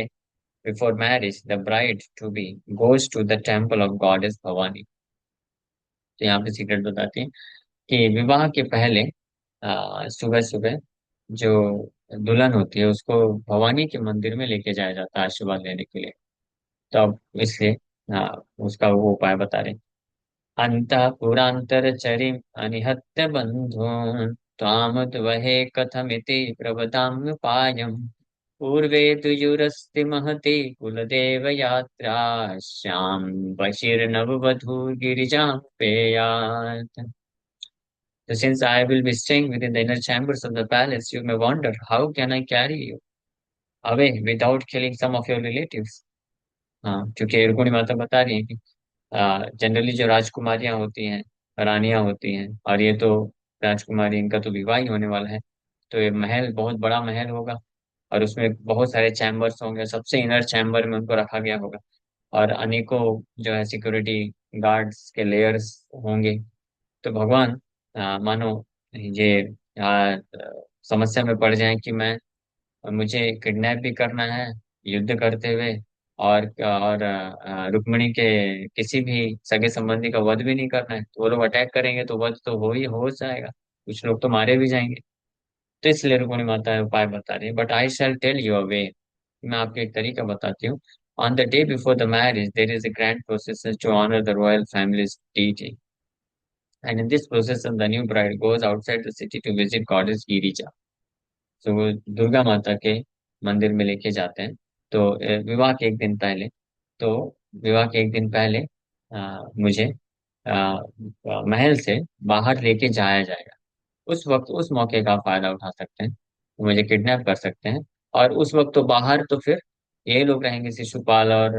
before marriage the bride to be goes to the temple of goddess Bhavani. तो यहाँ पे सीक्रेट बताती हैं कि विवाह के पहले सुबह सुबह जो दुल्हन होती है उसको भवानी के मंदिर में लेके जाया जाता है आशीर्वाद लेने के लिए। तो अब इसलिए हाँ, उसका वो उपाय बता रहे। अंतः चरिम अनिहत्य बंधून् त्वामुद्वहे कथमिति प्रवदाम्युपायम्। पूर्वे तु युरस्ति महति कुलदेव यात्रा, Shyam बशिर्नववधू गिरिजां पेयात्। So since I will be staying within the inner chambers of the palace, you may wonder how can I carry you away without killing some of your relatives. हाँ, क्योंकि रुक्मिणी माता बता रही है कि जनरली जो राजकुमारियां होती हैं, रानियां होती हैं, और ये तो राजकुमारी, इनका तो विवाह ही होने वाला है। तो ये महल बहुत बड़ा महल होगा, और उसमें बहुत सारे चैम्बर्स होंगे, सबसे इनर चैम्बर में उनको रखा गया होगा, और अनेकों जो है सिक्योरिटी गार्ड्स के लेयर्स होंगे। तो भगवान मानो ये समस्या में पड़ जाए कि मैं मुझे किडनैप भी करना है युद्ध करते हुए, और रुक्मिणी के किसी भी सगे संबंधी का वध भी नहीं करना है, तो वो लोग अटैक करेंगे तो वध तो हो जाएगा, कुछ लोग तो मारे भी जाएंगे। तो इसलिए रुक्मिणी माता उपाय बता रही है, but I shall tell you a way. मैं आपको एक तरीका बताती हूँ। On the day before the marriage there is a grand procession to honor the royal family's deity, and in this procession the new bride goes outside the city to visit goddess Girija। तो वो दुर्गा माता के मंदिर में लेके जाते हैं। तो विवाह के एक दिन पहले, तो विवाह के एक दिन पहले मुझे महल से बाहर लेके जाया जाएगा। उस वक्त उस मौके का फायदा उठा सकते हैं, वो मुझे किडनैप कर सकते हैं। और उस वक्त तो बाहर तो फिर यही लोग रहेंगे, शिशुपाल और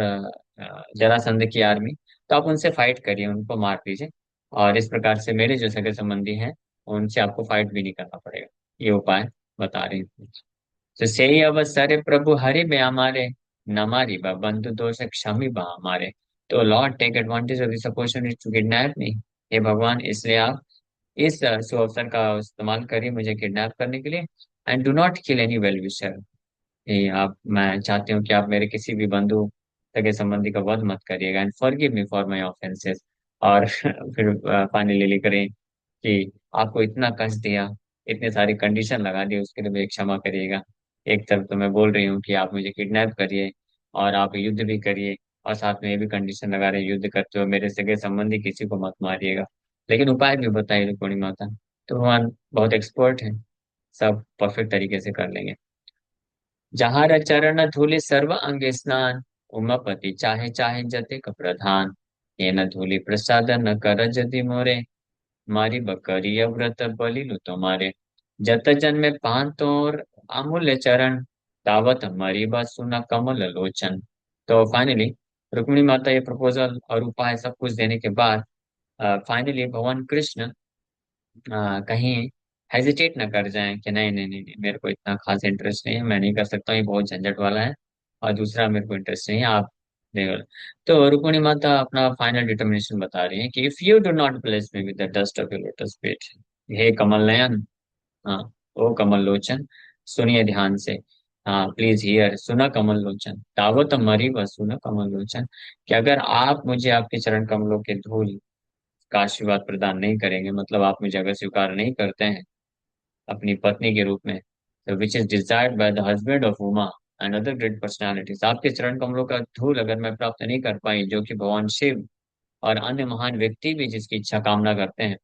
जरासंध की आर्मी। तो आप उनसे फाइट करिए, उनको मार दीजिए, और इस प्रकार से मेरे जो सगे संबंधी हैं उनसे आपको फाइट भी नहीं करना पड़ेगा। ये उपाय बता रहे हैं। तो सेई अवसरे प्रभु हरि बे हमारे, नमारी बा बंधु दोष क्षमी बा हमारे। तो lord take advantage of this opportunity to kidnap me. हे भगवान, इसलिए आप इस सुअवसर का इस्तेमाल करिए मुझे किडनैप करने के लिए। And do not kill any well wisher. ये आप, मैं चाहती हूँ कि आप मेरे किसी भी बंधु सगे संबंधी का वध मत करिएगा। And forgive me for my offences. और फिर फाइनली लिख रहे हैं कि आपको इतना कष्ट दिया, इतने सारी कंडीशन लगा दी, उसके लिए मुझे क्षमा करिएगा। एक तरफ तो मैं बोल रही हूँ कि आप मुझे किडनैप करिए, और आप युद्ध भी करिए, और साथ में ये भी कंडीशन लगा रहे हैं युद्ध करते हुए मेरे सगे संबंधी किसी को मत मारिएगा। लेकिन उपाय भी बताइए रुक्मिणी माता। तो भगवान बहुत एक्सपर्ट है, सब परफेक्ट तरीके से कर लेंगे। जहाँ चरण धूलि सर्व अंग स्नान, उमापति चाहे चाहे जतिक प्रधान। ये न धूलि प्रसाद न कर जदि मोरे, मारी बकरी व्रत बलिलु तुम्हारे। जत जन में पान तोर अमूल्य चरण, तावत हमारी बात सुना कमल लोचन। तो फाइनली रुक्मिणी माता ये प्रपोजल और उपाय सब कुछ देने के बाद फाइनली भगवान कृष्ण कहीं हेजिटेट ना कर जाएं कि नहीं नहीं नहीं नहीं, मेरे को इतना खास इंटरेस्ट नहीं है, मैं नहीं कर सकता हूँ, ये बहुत झंझट वाला है, और दूसरा मेरे को इंटरेस्ट नहीं है, आप देखो। तो रुक्मिणी माता अपना फाइनल डिटर्मिनेशन बता रही है कि if you do not bless me with the dust of your lotus feet, हे कमल नयन, हाँ, ओ कमल लोचन, सुनिए ध्यान से। हाँ, प्लीज हियर, सुना कमल लोचन, तावत मरी व सुना कमल लोचन। कि अगर आप मुझे आपके चरण कमलों के धूल का आशीर्वाद प्रदान नहीं करेंगे, मतलब आप मुझे अगर स्वीकार नहीं करते हैं अपनी पत्नी के रूप में, तो which is desired by the husband of Uma and other great personalities, आपके चरण कमलों का धूल अगर मैं प्राप्त नहीं कर पाई, जो कि भगवान शिव और अन्य महान व्यक्ति भी जिसकी इच्छा कामना करते हैं,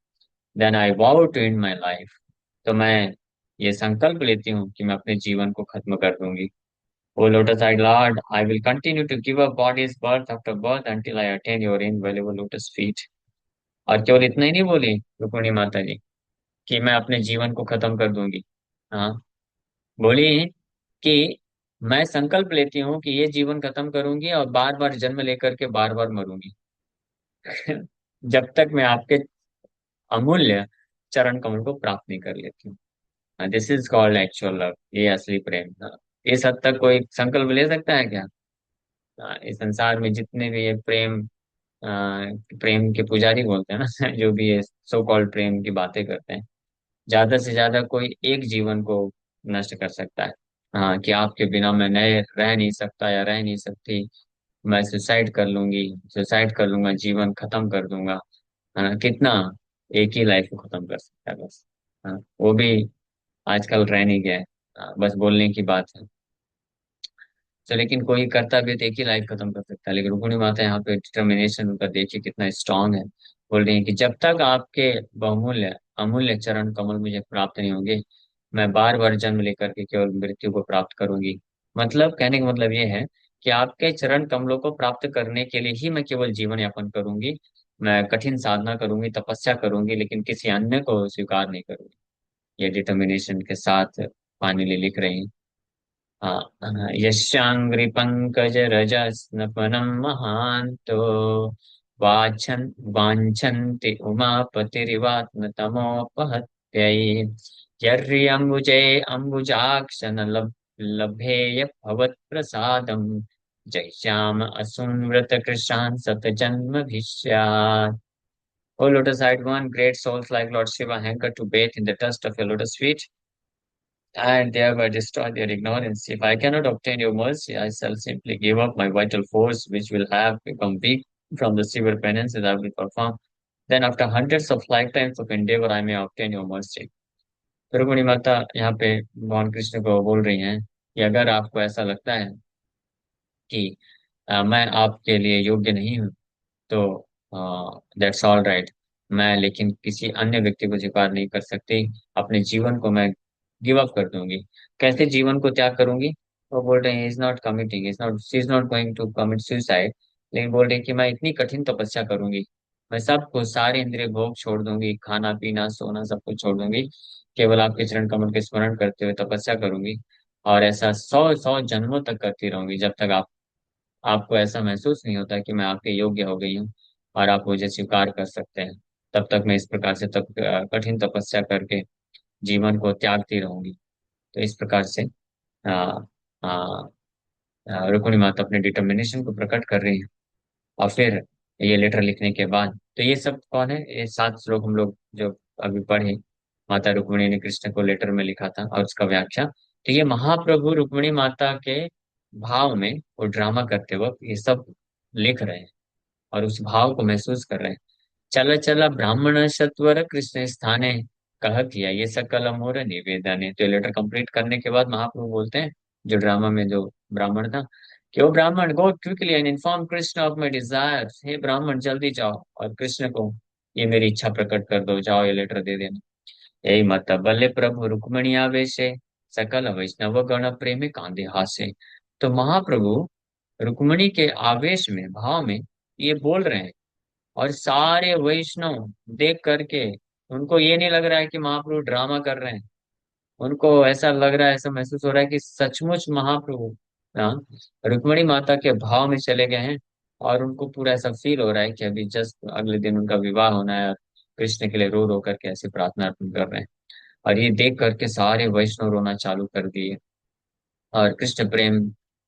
then I vow to end my life. तो मैं ये संकल्प लेती हूँ कि मैं अपने जीवन को खत्म कर दूंगी। O lotus eye lord, I will continue to give up bodies birth after birth until I attain your invaluable lotus feet. और केवल इतना ही नहीं बोली रुक्मिणी माता जी कि मैं अपने जीवन को खत्म कर दूंगी। हाँ, बोली कि मैं संकल्प लेती हूँ कि ये जीवन खत्म करूंगी और बार बार जन्म लेकर के बार बार मरूंगी जब तक मैं आपके अमूल्य चरण कमल को प्राप्त नहीं कर लेती हूँ। This is called actual love, ये असली प्रेम। इस हद तक कोई संकल्प ले सकता है क्या? इस संसार में जितने भी ये प्रेम के पुजारी बोलते हैं ना जो भी ये सो कॉल्ड प्रेम की बातें करते हैं, ज्यादा से ज्यादा कोई एक जीवन को नष्ट कर सकता है। हाँ, कि आपके बिना मैं नए रह नहीं सकता या रह नहीं सकती, मैं सुसाइड कर लूंगी, सुसाइड कर लूंगा, जीवन खत्म कर दूंगा। हाँ, कितना एक ही लाइफ को खत्म कर सकता है बस। हाँ, वो भी आजकल रह नहीं गया है। बस बोलने की बात है। तो लेकिन कोई करता भी है तो एक ही लाइफ खत्म कर सकता है, लेकिन रुक्मिणी माता यहाँ पे डिटर्मिनेशन उनका देखिए कितना स्ट्रांग है। बोल रही है कि जब तक आपके बहुमूल्य अमूल्य चरण कमल मुझे प्राप्त नहीं होंगे, मैं बार बार जन्म लेकर के केवल मृत्यु को प्राप्त करूंगी। मतलब कहने का मतलब ये है कि आपके चरण कमलों को प्राप्त करने के लिए ही मैं केवल जीवन यापन करूंगी। मैं कठिन साधना करूंगी, तपस्या करूंगी, लेकिन किसी अन्य को स्वीकार नहीं करूंगी। ये डिटर्मिनेशन के साथ फाइनली लिख रही हैं। यस्यांघ्रि Pankaj रजस्नपनं महान्तो वाछन् वाञ्छन्ति उमापतिरिवात्मतमोपहत्यै यर्ह्यम्बुजे अम्बुजाक्षन लभेय भवत्प्रसादम् Jaishyam असुन्व्रत कृशान् सतजन्मभिष्यात्. O lotus-eyed one, great souls like Lord Shiva hanker to bathe in the dust of your lotus feet and thereby destroy their ignorance. If I cannot obtain your mercy, I shall simply give up my vital force, which will have become weak from the severe penances I will perform. Then, after hundreds of lifetimes of endeavor, I may obtain your mercy. तो रुक्मिणी माता यहाँ पे भगवान कृष्ण को बोल रही हैं कि अगर आपको ऐसा लगता है कि मैं आपके लिए योग्य नहीं हूँ, तो दैट्स ऑल राइट। मैं लेकिन किसी अन्य व्यक्ति को स्वीकार नहीं कर सकती। अपने जीवन को मैं गिव अप कर दूंगी। कैसे जीवन को त्याग करूंगी? वो बोल रहे हैं is not committing, is not she is not going to commit suicide, लेकिन बोल रहे हैं कि मैं इतनी कठिन तपस्या करूंगी। मैं सबको सारे इंद्रिय भोग छोड़ दूंगी, खाना पीना सोना सब कुछ छोड़ दूंगी, केवल आपके चरण कमल के स्मरण करते हुए तपस्या करूंगी। और ऐसा सौ सौ जन्मों तक करती रहूंगी, जब तक आपको ऐसा महसूस नहीं होता कि मैं आपके योग्य हो गई हूँ और आप मुझे स्वीकार कर सकते हैं। तब तक मैं इस प्रकार से कठिन तपस्या करके जीवन को त्यागती रहूंगी। तो इस प्रकार से आ, आ, रुक्मिणी माता अपने डिटर्मिनेशन को प्रकट कर रही है। और फिर ये लेटर लिखने के बाद, तो ये सब कौन है? ये 7 श्लोक हम लोग जो अभी पढ़े, माता रुक्मिणी ने कृष्ण को लेटर में लिखा था और उसका व्याख्या। तो ये महाप्रभु रुक्मिणी माता के भाव में वो ड्रामा करते वक्त ये सब लिख रहे हैं और उस भाव को महसूस कर रहे हैं। चल चल ब्राह्मण सत्वर कृष्ण स्थाने कह किया ये सकल मोर निवेदन है। तो लेटर कंप्लीट करने के बाद महाप्रभु बोलते हैं, जो ड्रामा में जो ब्राह्मण था, कि O brahmin, go quickly and inform Krishna of my desires. हे ब्राह्मण, जल्दी जाओ और कृष्ण को ये मेरी इच्छा प्रकट कर दो, जाओ ये लेटर दे देना। यही मत बल्ले प्रभु रुक्मणी आवेशे सकल वैष्णव गण प्रेमी कांदे हासे। तो महाप्रभु रुक्मणी के आवेश में, भाव में ये बोल रहे हैं और सारे वैष्णव देख करके उनको ये नहीं लग रहा है कि महाप्रभु ड्रामा कर रहे हैं। उनको ऐसा लग रहा है, ऐसा महसूस हो रहा है कि सचमुच महाप्रभु हाँ, रुक्मिणी माता के भाव में चले गए हैं। और उनको पूरा ऐसा फील हो रहा है कि अभी जस्ट अगले दिन उनका विवाह होना है और कृष्ण के लिए रो रो करके ऐसी प्रार्थना अर्पण कर रहे हैं। और ये देख करके सारे वैष्णव रोना चालू कर दिए और कृष्ण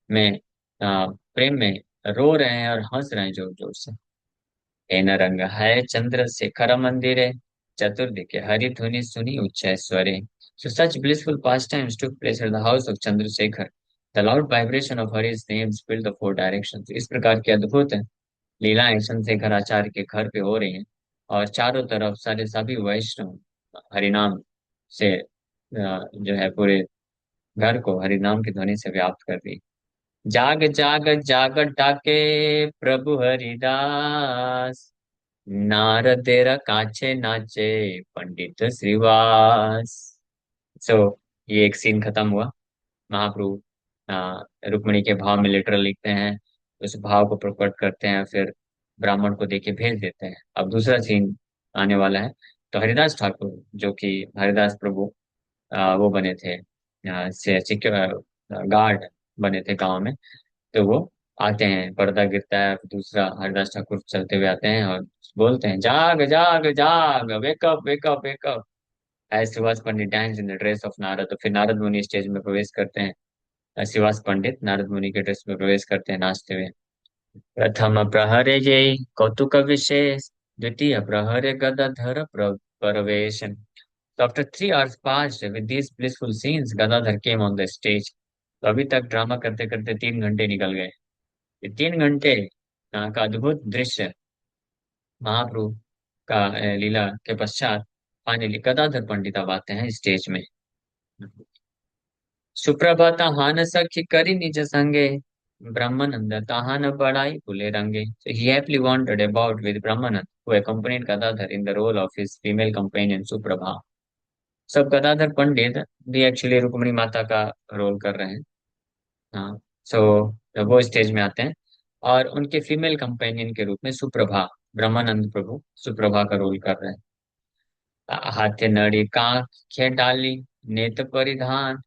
में प्रेम में रो रहे हैं और हंस रहे हैं जोर जोर से। एन रंग है चंद्रशेखर मंदिरे चतुर्दिके हरि धुनि सुनी उच्च स्वरे। So such blissful pastimes took place at the house of Chandrasekhar. The loud vibration of Hari's names filled the 4 directions. इस प्रकार की अद्भुत लीलाएं चंद्रशेखर आचार्य के घर पे हो रही हैं और चारों तरफ सारे सभी वैष्णव हरिनाम से जो है पूरे घर को हरिनाम की ध्वनि से व्याप्त कर दी। जाग जाग जाग डाके प्रभु हरिदास, नारदेर काछे नाचे पंडित श्रीवास। सो ये एक सीन खत्म हुआ। महाप्रभु रुक्मिणी के भाव में लेटर लिखते हैं, उस भाव को प्रकट करते हैं, फिर ब्राह्मण को देके भेज देते हैं। अब दूसरा सीन आने वाला है। तो हरिदास ठाकुर, जो कि हरिदास प्रभु वो बने थे, सिक्योर गार्ड बने थे गांव में। तो वो आते हैं, पर्दा गिरता है, फिर दूसरा हरिदास ठाकुर चलते हुए आते हैं और बोलते हैं, जाग जाग जाग, wake up wake up wake up. As Subhash Pandit dance in the dress of Narad. तो फिर नारद मुनि स्टेज में प्रवेश करते हैं। शिवास पंडित नारद मुनि के ड्रेस में प्रवेश करते हैं नाचते हुए। प्रथम प्रहरे जय कौतुक विशेष, द्वितीय प्रहरे गदाधर प्रवेश। So after 3 hours passed with these blissful scenes, Gadadhar came on the stage. तो अभी तक ड्रामा करते करते 3 घंटे निकल गए। ये 3 घंटे का अद्भुत दृश्य महाप्रभु का लीला के पश्चात फाइनली गदाधर पंडित अब आते हैं स्टेज में। सुप्रभात हान सखी करी निज संगे, ब्रह्मानंद ताहान बड़ाई फुले रंगे। So he happily wandered about with Brahmanand, who accompanied Gadadhar in the role of his female companion Suprabha. सब गदाधर पंडित भी एक्चुअली रुक्मिणी माता का रोल कर रहे हैं। हाँ। सो वो स्टेज में आते हैं और उनके फीमेल कंपेनियन के रूप में सुप्रभा, ब्रह्मानंद प्रभु सुप्रभा का रोल कर रहे हैं। हाथे नड़ी कांखे डाली नेत्र परिधान,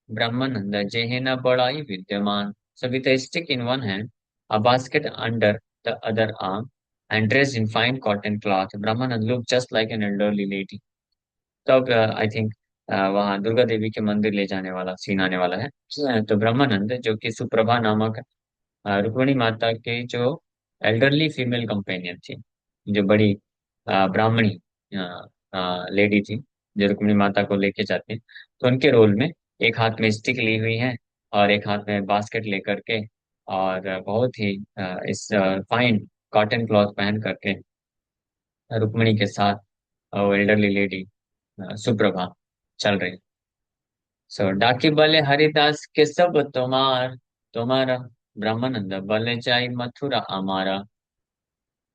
ब्रह्मानंद जेहि न बड़ाई विद्यमान. So with a stick in one hand, a basket under the other arm, and dressed in fine cotton cloth, Brahmanand looked just like an elderly lady. तो अब आई थिंक वहाँ दुर्गा देवी के मंदिर ले जाने वाला सीन आने वाला है. तो ब्रह्मानंद जो कि सुप्रभा नामक रुक्मिणी माता के जो एल्डरली फीमेल कंपेनियन थी, जो बड़ी ब्राह्मणी लेडी थी, जो रुक्मिणी माता को लेके जाती है, तो उनके रोल में एक हाथ में स्टिक ली हुई है और एक हाथ में बास्केट लेकर के, और बहुत ही इस फाइन कॉटन क्लॉथ पहन करके रुक्मिणी के साथ वो एल्डरली लेडी सुप्रभा चल रही. सो डाकी बले हरिदास के सब तुम्हारा ब्रह्मानंद बले जाई मथुरा हमारा.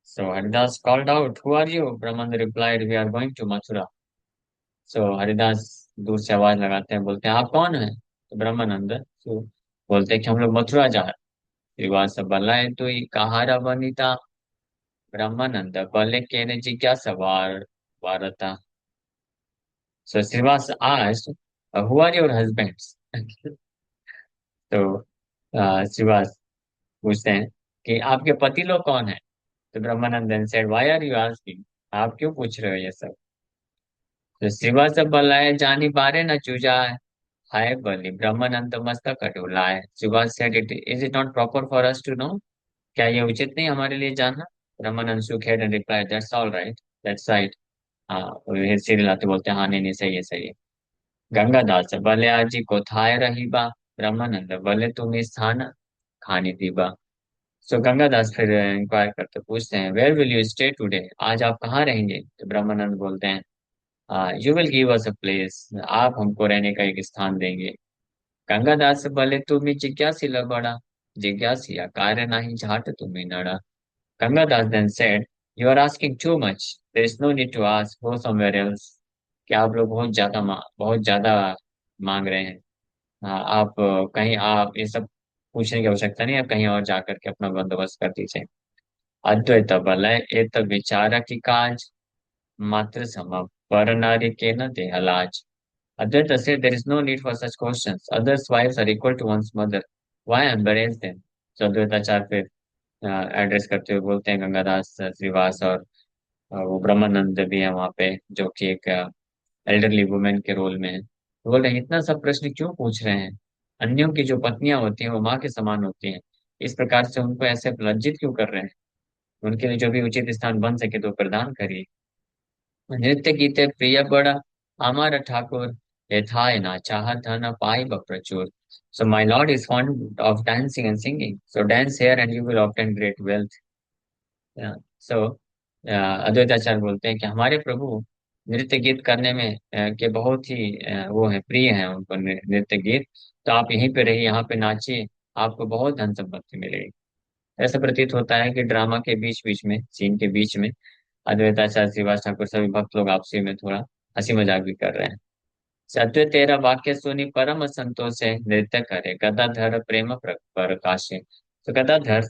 So Haridas called out, "Who are you?" Brahman replied, "We are going to Mathura." So Haridas दूर से आवाज लगाते हैं, बोलते हैं, आप कौन है? तो ब्रह्मानंद so, बोलते हैं कि हम लोग मथुरा जा रहे हैं. श्रीवास बल्लाए तो कहारा बनीता. ब्रह्मानंद बल्ले कहने जिज्ञासा वारता. So Shrivas asked, "Who are your husbands?" तो श्रीवास पूछते हैं कि आपके पति लोग कौन है? तो ब्रह्मानंद then said, "Why are you asking?" आप क्यों पूछ रहे हो ये सब? तो शिवा सब बलाए जानी बारे न चूजा हाय बलि ब्रह्मानंद मस्तक कटोलाए. Shiva said, it is it not proper for us to know? क्या ये उचित नहीं हमारे लिए जानना? ब्रह्मानंद shook head and replied, "That's all right. That's right." हाँ, वो सिर हिलाते बोलते हैं, हाँ नहीं नहीं सही है सही है. गंगादास भले आजी को थाय रही बा. ब्रह्मानंद भले तुम इस स्थान खानी थी बा. सो गंगादास फिर इंक्वायर करते पूछते हैं, where will you stay today? आज आप कहाँ रहेंगे? तो ब्रह्मानंद बोलते हैं, you will give us a place. आप हमको रहने का एक स्थान देंगे. गंगादास बोले, तुम्ही जिज्ञासी बड़ा. जिज्ञासिया कार्य नाही झाट तुम्ही Nadda. Gangadas then said, you are asking too much. There is no need to ask. Go somewhere else. क्या आप लोग बहुत ज्यादा मांग रहे हैं? हाँ, आप कहीं आप ये सब पूछने की आवश्यकता नहीं, आप कहीं और जाकर के अपना बंदोबस्त कर दीजिए. अद्वैत बलय एत विचार की काज मात्र सम पर नारी के न देहलाज. Advaita said there is no need for such questions. Others' wives are equal to one's mother. Why embarrass them? So Advaitacharya फिर एड्रेस करते हुए बोलते हैं गंगादास श्रीवास और वो ब्रह्मानंद भी है वहाँ पे, जो कि एक एल्डरली वुमेन के रोल में है. तो बोल रहे हैं, इतना सब प्रश्न क्यों पूछ रहे हैं? अन्यों की जो पत्नियां होती हैं वो माँ के समान होती हैं. इस प्रकार से उनको ऐसे लज्जित क्यों कर रहे हैं? उनके लिए जो भी उचित स्थान बन सके तो प्रदान करिए. नृत्य गीते प्रिय बड़ा हमारा ठाकुर यथाय ना चाहत धन पाई ब प्रचुर. So my lord is fond of dancing and singing. So dance here and you will obtain great wealth. So Advaitacharya बोलते हैं कि हमारे प्रभु नृत्य गीत करने में के बहुत ही वो है, प्रिय है उनको नृत्य गीत. तो आप यहीं पे रहिए, यहाँ पे नाचिए, आपको बहुत धन संपत्ति मिलेगी. ऐसा प्रतीत होता है कि ड्रामा के बीच बीच में, सीन के बीच में, अद्वैताचार्य श्रीवास ठाकुर सभी भक्त लोग आपसी में थोड़ा हंसी मजाक भी कर रहे हैं. सत्य तेरा वाक्य सुनी परम संतोष है नृत्य करे गदाधर प्रेम प्रकाशे. तो Gadadhar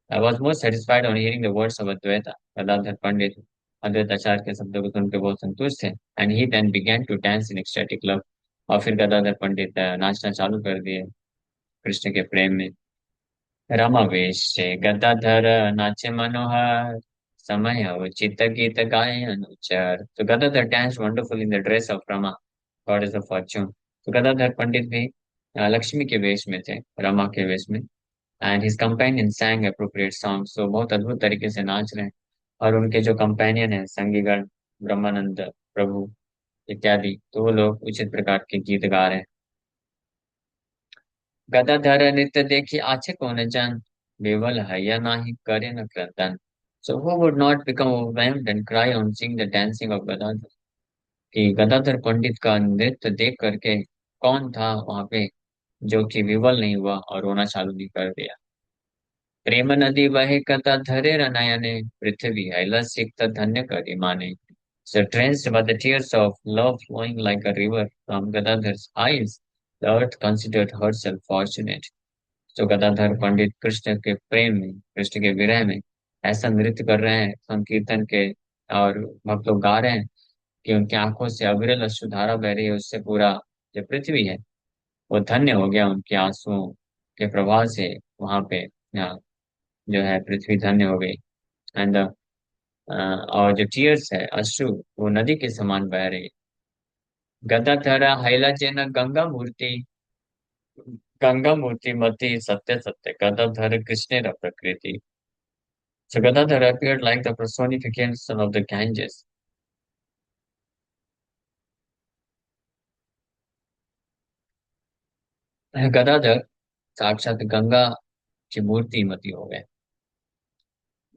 was most satisfied on hearing the words of Advaita. Gadadhar पंडित अद्वैताचार्य के शब्दों को सुनकर बहुत संतुष्ट थे. And he then began to dance in ecstatic love. और फिर गदाधर पंडित नाचना चालू कर दिए कृष्ण के प्रेम में. रमावेश गदाधर नाचे मनोहर समय उचित गीत गाए अनुचर. तो Gadadhar dance wonderful in the dress of Rama, goddess of Fortune. तो गदाधर पंडित भी लक्ष्मी के वेश में थे, रमा के वेश में. And his companion sang appropriate song. So बहुत अद्भुत तरीके से नाच रहे हैं. और उनके जो कंपेनियन है संगीगण, ब्रह्मानंद प्रभु इत्यादि, तो वो लोग उचित प्रकार के गीत गा रहे हैं. गदाधर नृत्य देखी आछे कौन जन बेवल हैया नाही करे न क्रंदन. So who would not become overwhelmed and cry on seeing the dancing of Gadadhar? कि गदाधर पंडित का नृत्य देख करके कौन था वहां पे जो कि विवल नहीं हुआ और रोना चालू नहीं कर दिया. प्रेम नदी बहे कथा धरे नयने पृथ्वी हैला सिक्त धन्य करी माने. So drenched by the tears of love flowing like a river from Gadadhar's eyes, the earth considered herself fortunate. जो गदाधर पंडित कृष्ण के प्रेम में, कृष्ण के विरह में ऐसा नृत्य कर रहे हैं संकीर्तन के, और भक्त लोग गा रहे हैं कि उनकी आंखों से अविरल अश्रुधारा बह रही है, उससे पूरा जो पृथ्वी है वो धन्य हो गया उनके आंसुओं के प्रवाह से। वहां पे जो है पृथ्वी धन्य हो गई। एंड और जो टीयर्स है, अश्रु, वो नदी के समान बह रही। गदाधर हैलाजेन गंगा मूर्ति, गंगा मूर्ति मति सत्य सत्य गदाधर कृष्णेर प्रकृति। So Gadadhar appeared like the personification of the Ganges. Gadadhar साक्षात गंगा की मूर्ति मती हो गए।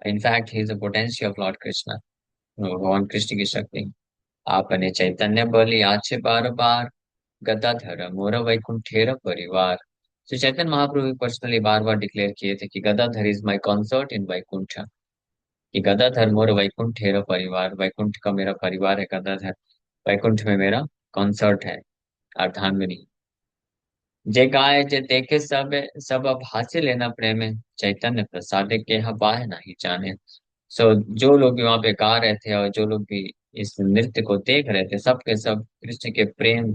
In fact he is a potency of Lord Krishna, भगवान कृष्ण की शक्ति। आपने चैतन्य बलि आछे बार बार, गदाधर मोर वैकुंठेर परिवार। तो चैतन्य महाप्रभु पर्सनली बार बार डिक्लेयर किए थे कि गदाधर इज माय कंसर्ट इन वैकुंठ, कि गदाधर मोर वैकुंठेर परिवार, वैकुंठ का मेरा परिवार है गदाधर, वैकुंठ में मेरा कॉन्सर्ट है, अर्धांगिनी। जे गाय जे देखे सब, सब अब हासिल लेना प्रेम है, चैतन्य प्रसाद के यहाँ बाह नहीं जाने। सो जो लोग भी वहां पे गा रहे थे और जो लोग भी इस नृत्य को देख रहे थे, सब के सब कृष्ण के प्रेम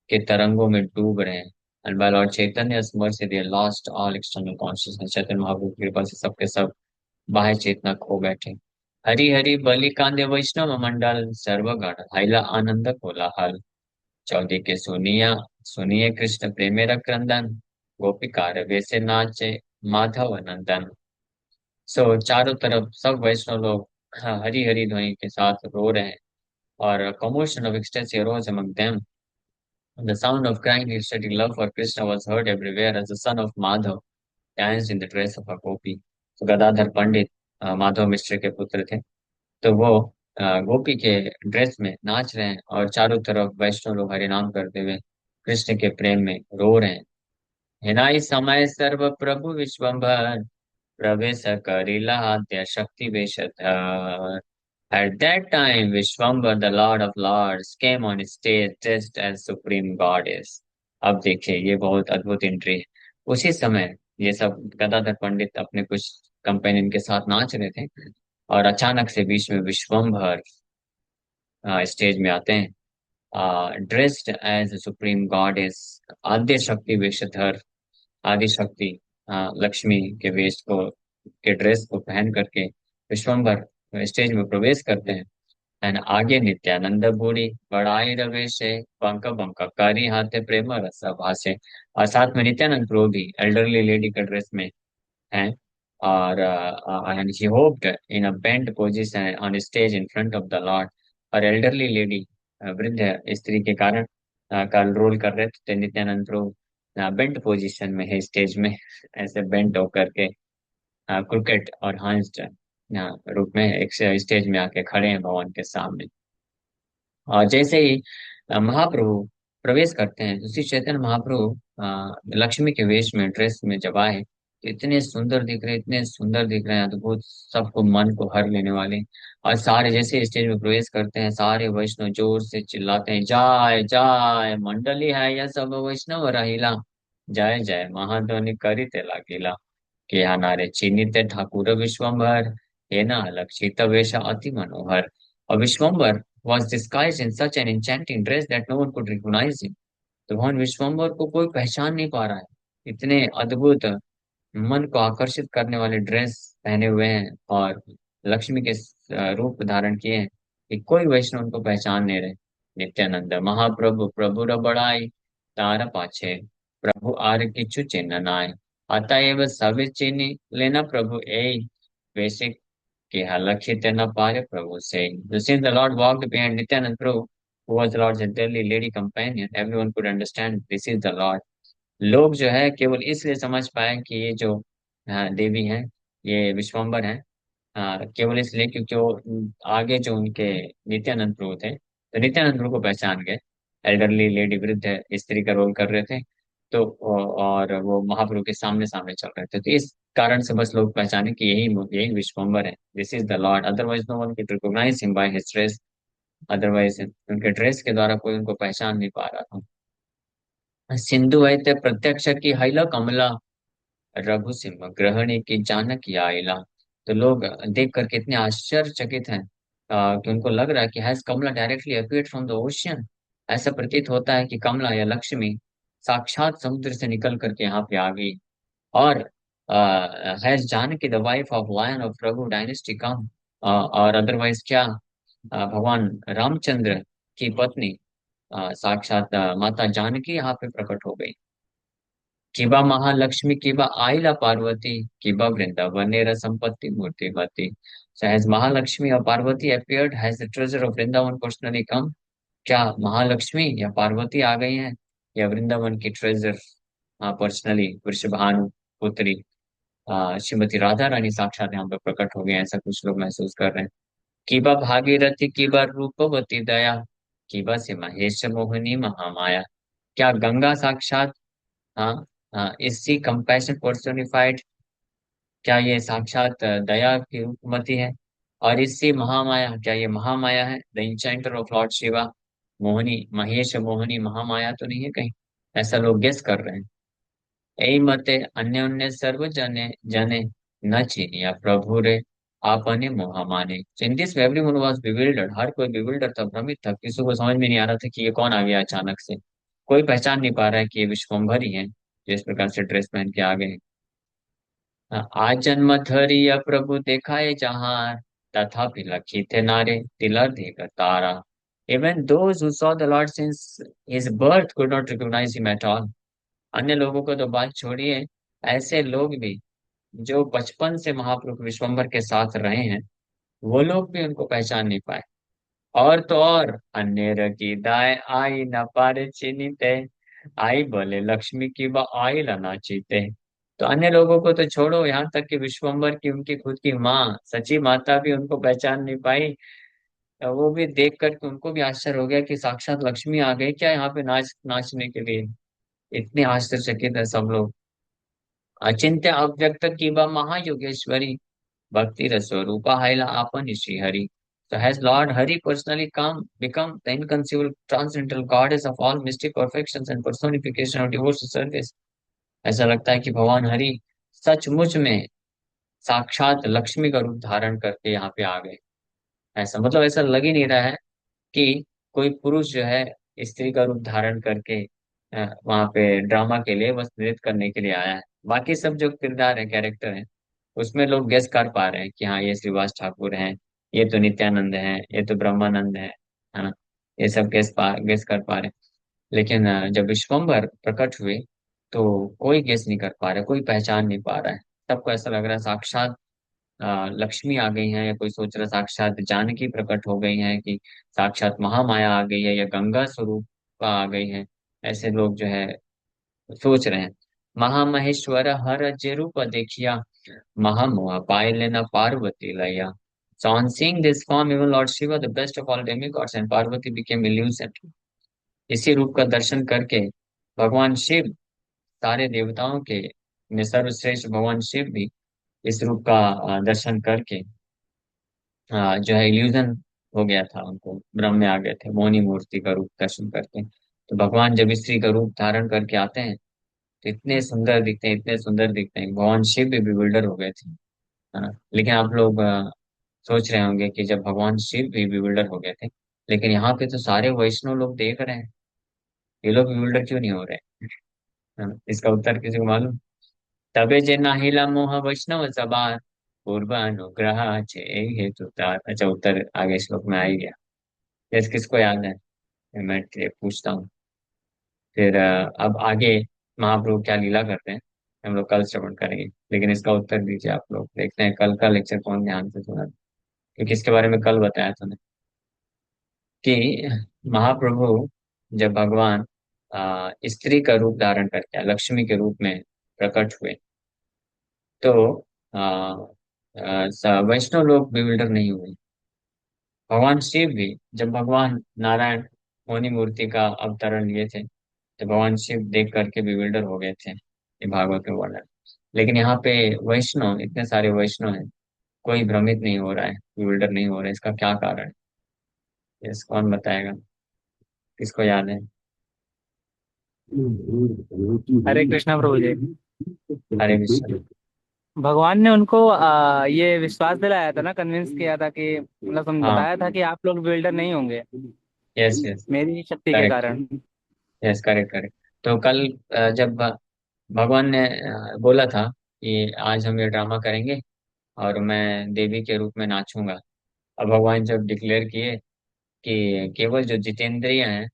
के तरंगों में डूब रहे हैं। And by lord Chaitanya mercy they lost all external consciousness। Chaitanya Mahaprabhu की कृपा से सबके सब बाह्य चेतना खो बैठे। हरि हरि बलि कांदे वैष्णव मंडल, सर्वगण हैला आनंद कोलाहल। चौदी के सुनिया, सुनिए कृष्ण प्रेमेरा क्रंदन, गोपिकार वैसे नाचे माधव नंदन। सो चारों तरफ सब वैष्णव लोग हरी हरी ध्वनि के साथ रो रहे हैं। और commotion of ecstasy arose among them. The sound of crying ecstatic love for Krishna was heard everywhere as the son of Madhav danced in the dress of a gopi. तो गदाधर पंडित माधव मिश्र के पुत्र थे। तो वो गोपी के ड्रेस में नाच रहे हैं और चारों तरफ वैष्णव लोग हरिनाम करते हुए कृष्ण के प्रेम में रो रहे हैं। हिनाई समय सर्व प्रभु विश्वम्भर, प्रवेश करिला आद्य शक्ति वेशधर। At that time, Vishwambar, the Lord of Lords, came on stage dressed as Supreme Goddess. अब देखिए ये बहुत अद्भुत एंट्री है। उसी समय ये सब गदाधर पंडित अपने कुछ कंपेनियन के साथ नाच रहे थे और अचानक से बीच में विश्वम्भर स्टेज में आते हैं, ड्रेस्ड एज सुप्रीम गॉडेस, आद्य शक्ति वेशधर, आदि शक्ति लक्ष्मी के वेश को, के ड्रेस को पहन करके विश्वम्भर स्टेज में प्रवेश करते हैं। एंड आगे नित्यानंद बूढ़ी बड़ाई रवेशे, बंक बंक कारी हाथे प्रेम रस भासे। और साथ में नित्यानंद प्रभु भी एल्डरली लेडी के ड्रेस में हैं। और and he hoped in a bent position on stage in front of the Lord. और एल्डरली लेडी, वृद्ध स्त्री के कारण का रोल कर रहे थे नित्यानंद प्रभु। बेंट पोजीशन में है स्टेज में, ऐसे बेंट होकर के क्रिकेट और हंस्ड रूप में एक स्टेज में आके खड़े हैं भगवान के सामने। और जैसे ही महाप्रभु प्रवेश करते हैं, तो श्री चैतन्य महाप्रभु लक्ष्मी के वेश में ड्रेस में जब आए तो इतने सुंदर दिख रहे, इतने सुंदर दिख रहे हैं, तो बहुत सबको मन को हर लेने वाले। और सारे जैसे स्टेज में प्रवेश करते हैं, सारे वैष्णव जोर से चिल्लाते हैं, जय जय मंडली है यह सब वैष्णव रहिला, जय जय महाध्वनि करिते लागिला। के नारे चिन्हित ठाकुर विश्वम्भर, हे ना लक्षित वेश अति मनोहर। और विश्वम्भर was disguised in such an enchanting dress that no one could recognize him। तो भगवान विश्वम्भर को कोई पहचान नहीं पा रहा है, इतने अद्भुत मन को आकर्षित करने वाले ड्रेस पहने हुए हैं और लक्ष्मी के रूप धारण किए हैं कि कोई वैष्णव उनको पहचान नहीं रहे। नित्यानंद महाप्रभु प्रभु र बड़ाई, तार पाछे प्रभु आर किछु चिन्ह नाय। अतएव सब चिन्ह लेना प्रभु ए, वैसे कि लक्षित न पारे प्रभु से। Since the Lord walked behind Nityanand Prabhu, who was the Lord's elderly lady companion, everyone could understand this is the Lord। लोग जो है केवल इसलिए समझ पाए कि ये जो देवी है, ये विश्वम्बर है, केवल इसलिए क्योंकि वो आगे जो उनके नित्यानंद प्रभु थे, तो नित्यानंद प्रभु को पहचान गए। एल्डरली लेडी, वृद्ध स्त्री का रोल कर रहे थे। तो और वो महाप्रभु के सामने सामने चल रहे थे, तो इस कारण से बस लोग पहचाने कि यही यही विश्वम्बर है, this is the lord. Otherwise no one could recognize him by his dress. Otherwise उनके ड्रेस के द्वारा कोई उनको पहचान नहीं पा रहा था। सिंधु वैते प्रत्यक्ष की हैला कमला, रघु सिंह ग्रहणी की जानकी आइला। तो लोग देख कर कितने आश्चर्यचकित हैं कि उनको लग रहा है कि has Kamala directly appeared from the ocean. ऐसा प्रतीत होता है कि कमला या लक्ष्मी साक्षात समुद्र से निकल करके यहाँ पे आ गई। और has Janaki the wife of lion of Raghu dynasty come, or otherwise क्या, भगवान रामचंद्र की पत्नी साक्षात माता जानकी यहाँ पे प्रकट हो गई। किबा महालक्ष्मी किबा आइला पार्वती, किबा वृंदावनेर संपत्ति मूर्तिमती। So has महालक्ष्मी और Parvati appeared? Has the treasure of Vrindavan personally come? क्या महालक्ष्मी या पार्वती आ गई हैं, या वृंदावन की ट्रेजर पर्सनली वृषभानु पुत्री श्रीमती राधा रानी साक्षात यहाँ पे प्रकट हो गए हैं, ऐसा कुछ लोग महसूस कर रहे हैं। किबा भागीरथी किबा रूपवती दया, किबा से महेश मोहिनी महामाया। क्या गंगा साक्षात, हाँ हाँ, इज सी कंपैशन पर्सोनिफाइड, क्या ये साक्षात दया की रूपमती है? और इससे महामाया, क्या ये महामाया है, the enchanter of lord Shiva? Mohini, Mahesh Mohini Mahamaya तो नहीं है कहीं, ऐसा लोग गेस कर रहे हैं। यही मते अन्य अन्य सर्व जने जने न चिनिया प्रभु रे आपने मोहा माने। In this everyone was bewildered, हर कोई बिविल्डर था, भ्रमित था, किसी को समझ में नहीं आ रहा था कि ये कौन आ गया अचानक से। कोई पहचान नहीं पा रहा है कि ये विश्वम्भर ही है जो इस प्रकार से ड्रेस पहन के आ गए हैं। आज जन्म धरिया प्रभु देखाए जहां, तथापि लखी थे नारे तिलर देख तारा। Even those who saw the Lord since his birth could not recognize him at all. अन्य लोगों को तो बात छोड़िए, ऐसे लोग भी जो बचपन से महाप्रभु विश्वम्भर के साथ रहे हैं, वो लोग भी उनको पहचान नहीं पाए। और तो और, अन्य की दाय आई न पारे चिन्हिते, आई बोले लक्ष्मी की बा आई ला नाचीते। तो अन्य लोगों को तो छोड़ो, यहाँ तक कि विश्वम्भर की उनकी खुद की माँ सची माता भी उनको पहचान नहीं पाई। तो वो भी देख करके उनको भी आश्चर्य हो गया कि साक्षात लक्ष्मी आ गई क्या यहाँ पे नाचने के लिए। इतने आश्चर्यचकित है सब लोग। अचिंत्य अव्यक्त की बा महायोगेश्वरी, Bhakti Raswarupa Haila Apan Shri Hari. So has Lord Hari personally become the inconceivable transcendental goddess of all mystic perfections and personification of devotional service? ऐसा लगता है कि भगवान हरि सचमुच में साक्षात लक्ष्मी का रूप धारण करके यहाँ पे आ गए। ऐसा मतलब ऐसा लग ही नहीं रहा है कि कोई पुरुष जो है स्त्री का रूप धारण करके वहां पे ड्रामा के लिए बस नृत्य करने के लिए आया है। बाकी सब जो किरदार है, कैरेक्टर है, उसमें लोग गेस कर पा रहे हैं कि हाँ ये श्रीवास ठाकुर हैं, ये तो नित्यानंद है, ये तो ब्रह्मानंद है ना, ये सब गेस कर पा रहे हैं। लेकिन जब विश्वम्भर प्रकट हुए तो कोई गेस नहीं कर पा रहा, कोई पहचान नहीं पा रहा है। सबको ऐसा लग रहा है साक्षात लक्ष्मी आ गई है, या कोई सोच रहा है साक्षात जानकी प्रकट हो गई है, कि साक्षात महामाया आ गई है, या गंगा स्वरूप आ गई है। ऐसे लोग जो है सोच रहे हैं। महामहेश्वर हर जे रूप देखिया, महामोह पाय लेना पार्वती लैया। So on seeing this form, even Lord Shiva, the best of all demigods, and Parvati became illusioned. इसी रूप का दर्शन करके भगवान शिव, सारे देवताओं के में सर्वश्रेष्ठ भगवान शिव भी इस रूप का दर्शन करके जो है इल्यूजन हो गया था, उनको भ्रम में आ गए थे, मौनी मूर्ति का रूप दर्शन करके। तो भगवान जब स्त्री का रूप धारण करके आते हैं तो इतने सुंदर दिखते हैं, इतने सुंदर दिखते हैं, भगवान शिव भी बिल्डर हो गए थे, है ना। लेकिन आप लोग सोच रहे होंगे कि जब भगवान शिव भी बिल्डर हो गए थे, लेकिन यहाँ पे तो सारे वैष्णव लोग देख रहे हैं, ये लोग बिल्डर क्यों नहीं हो रहे, है ना? इसका उत्तर किसी को मालूम? तबे जे नाहिला मोह वैष्णव सबार, पूर्व अनुग्रह छे हेतु तार। अच्छा, उत्तर आगे श्लोक में आ ही गया। यस, किसको याद है? मैं पूछता हूँ। फिर अब आगे महाप्रभु क्या लीला करते हैं हम लोग कल श्रवण करेंगे, लेकिन इसका उत्तर दीजिए आप लोग, देखते हैं कल का लेक्चर कौन ध्यान से सुना, क्योंकि इसके बारे में कल बताया था कि महाप्रभु जब भगवान स्त्री का रूप धारण करके लक्ष्मी के रूप में प्रकट हुए, तो आ, वैष्णव लोग bewilder नहीं हुए। भगवान शिव भी, जब भगवान नारायण मुनि मूर्ति का अवतरण लिए थे, तो भगवान शिव देख करके bewilder हो गए थे, ये भागवत में वर्णन। लेकिन यहाँ पे वैष्णव, इतने सारे वैष्णव हैं, कोई भ्रमित नहीं हो रहा है, bewilder नहीं हो रहा है, इसका क्या कारण है? इस कौन बताएगा, किसको याद है? हरे कृष्णा प्रभु जी। हरे कृष्ण। भगवान ने उनको ये विश्वास दिलाया था ना, कन्विंस किया था कि मतलब हाँ, बताया था कि आप लोग बिल्डर नहीं होंगे यस यस, मेरी शक्ति के करेक्ट, कारण। Yes, correct correct. तो कल जब भगवान ने बोला था कि आज हम ये ड्रामा करेंगे और मैं देवी के रूप में नाचूंगा। अब भगवान जब डिक्लेयर किए कि केवल जो जितेंद्रिय हैं,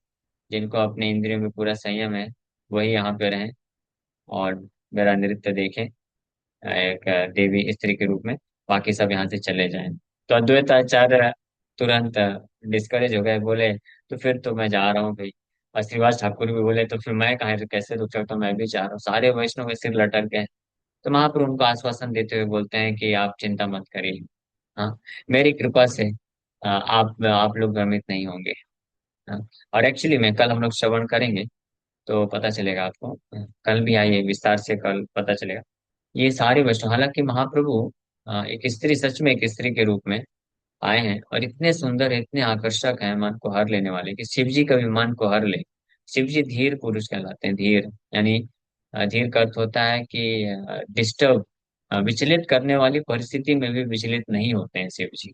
जिनको अपने इंद्रियों में पूरा संयम है, वही यहाँ पे रहें और मेरा नृत्य देखें एक देवी स्त्री के रूप में, बाकी सब यहाँ से चले जाएं। तो अद्वैत आचार्य तुरंत डिस्करेज हो गए, बोले तो फिर तो मैं जा रहा हूँ भाई। और श्रीवास ठाकुर भी बोले तो फिर मैं कहाँ कैसे रुक सकता हूँ, मैं भी जा रहा हूँ। सारे वैष्णव के सिर लटक गए। तो महाप्रभु उनको आश्वासन देते हुए बोलते हैं कि आप चिंता मत करिए। हाँ, मेरी कृपा से आप लोग भ्रमित नहीं होंगे। हाँ, और एक्चुअली में कल हम लोग श्रवण करेंगे तो पता चलेगा आपको। कल भी आइए, विस्तार से कल पता चलेगा। ये सारे वैष्णव, हालांकि महाप्रभु एक स्त्री, सच में एक स्त्री के रूप में आए हैं और इतने सुंदर इतने आकर्षक हैं, मन को हर लेने वाले, कि शिव जी का भी मन को हर ले। शिव जी धीर पुरुष कहलाते हैं। धीर यानी धीर का अर्थ होता है कि डिस्टर्ब, विचलित करने वाली परिस्थिति में भी विचलित नहीं होते हैं शिव जी।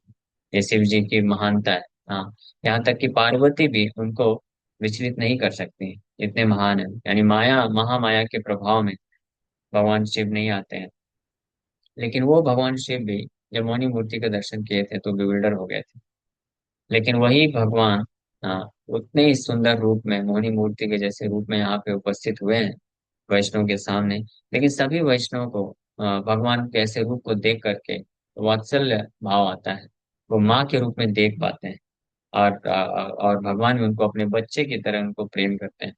ये शिव जी की महानता है। हाँ, यहाँ तक कि पार्वती भी उनको विचलित नहीं कर सकती, इतने महान है। यानी माया, महामाया के प्रभाव में भगवान शिव नहीं आते हैं। लेकिन वो भगवान शिव भी जब मौनी मूर्ति के दर्शन किए थे तो बिल्डर हो गए थे। लेकिन वही भगवान उतने ही सुंदर रूप में, मोहिनी मूर्ति के जैसे रूप में यहाँ पे उपस्थित हुए हैं वैष्णव के सामने। लेकिन सभी वैष्णव को भगवान के ऐसे रूप को देख करके वात्सल्य भाव आता है। वो माँ के रूप में देख पाते हैं और भगवान भी उनको अपने बच्चे की तरह उनको प्रेम करते हैं।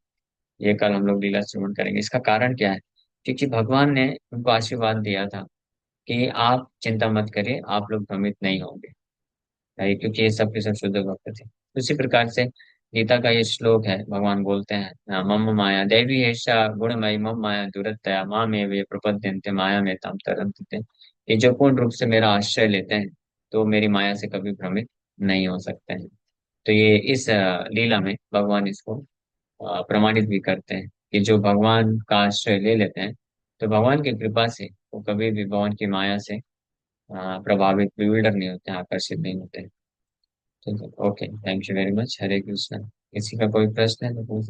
ये कल हम लोग लीला श्रवण करेंगे। इसका कारण क्या है? क्योंकि भगवान ने उनको आशीर्वाद दिया था कि आप चिंता मत करिए, आप लोग भ्रमित नहीं होंगे। है, क्योंकि ये सब के सब शुद्ध भक्त थे। उसी प्रकार से गीता का ये श्लोक है, भगवान बोलते हैं मम माया दैवी एषा गुणमयी मम माया दुरत्तया मामे वे प्रपद्यन्ते माया में ताम तरन्ते। ये जो पूर्ण रूप से मेरा आश्रय लेते हैं तो मेरी माया से कभी भ्रमित नहीं हो सकते हैं। तो ये इस लीला में भगवान इसको प्रमाणित भी करते हैं कि जो भगवान का आश्रय ले लेते हैं तो भगवान की कृपा से वो कभी भी भगवान की माया से प्रभावित, विविल्डर नहीं होते, आकर्षित नहीं होते। ठीक है, okay, thank you very much. Hare Krishna. किसी का कोई प्रश्न है तो पूछ सकते हैं।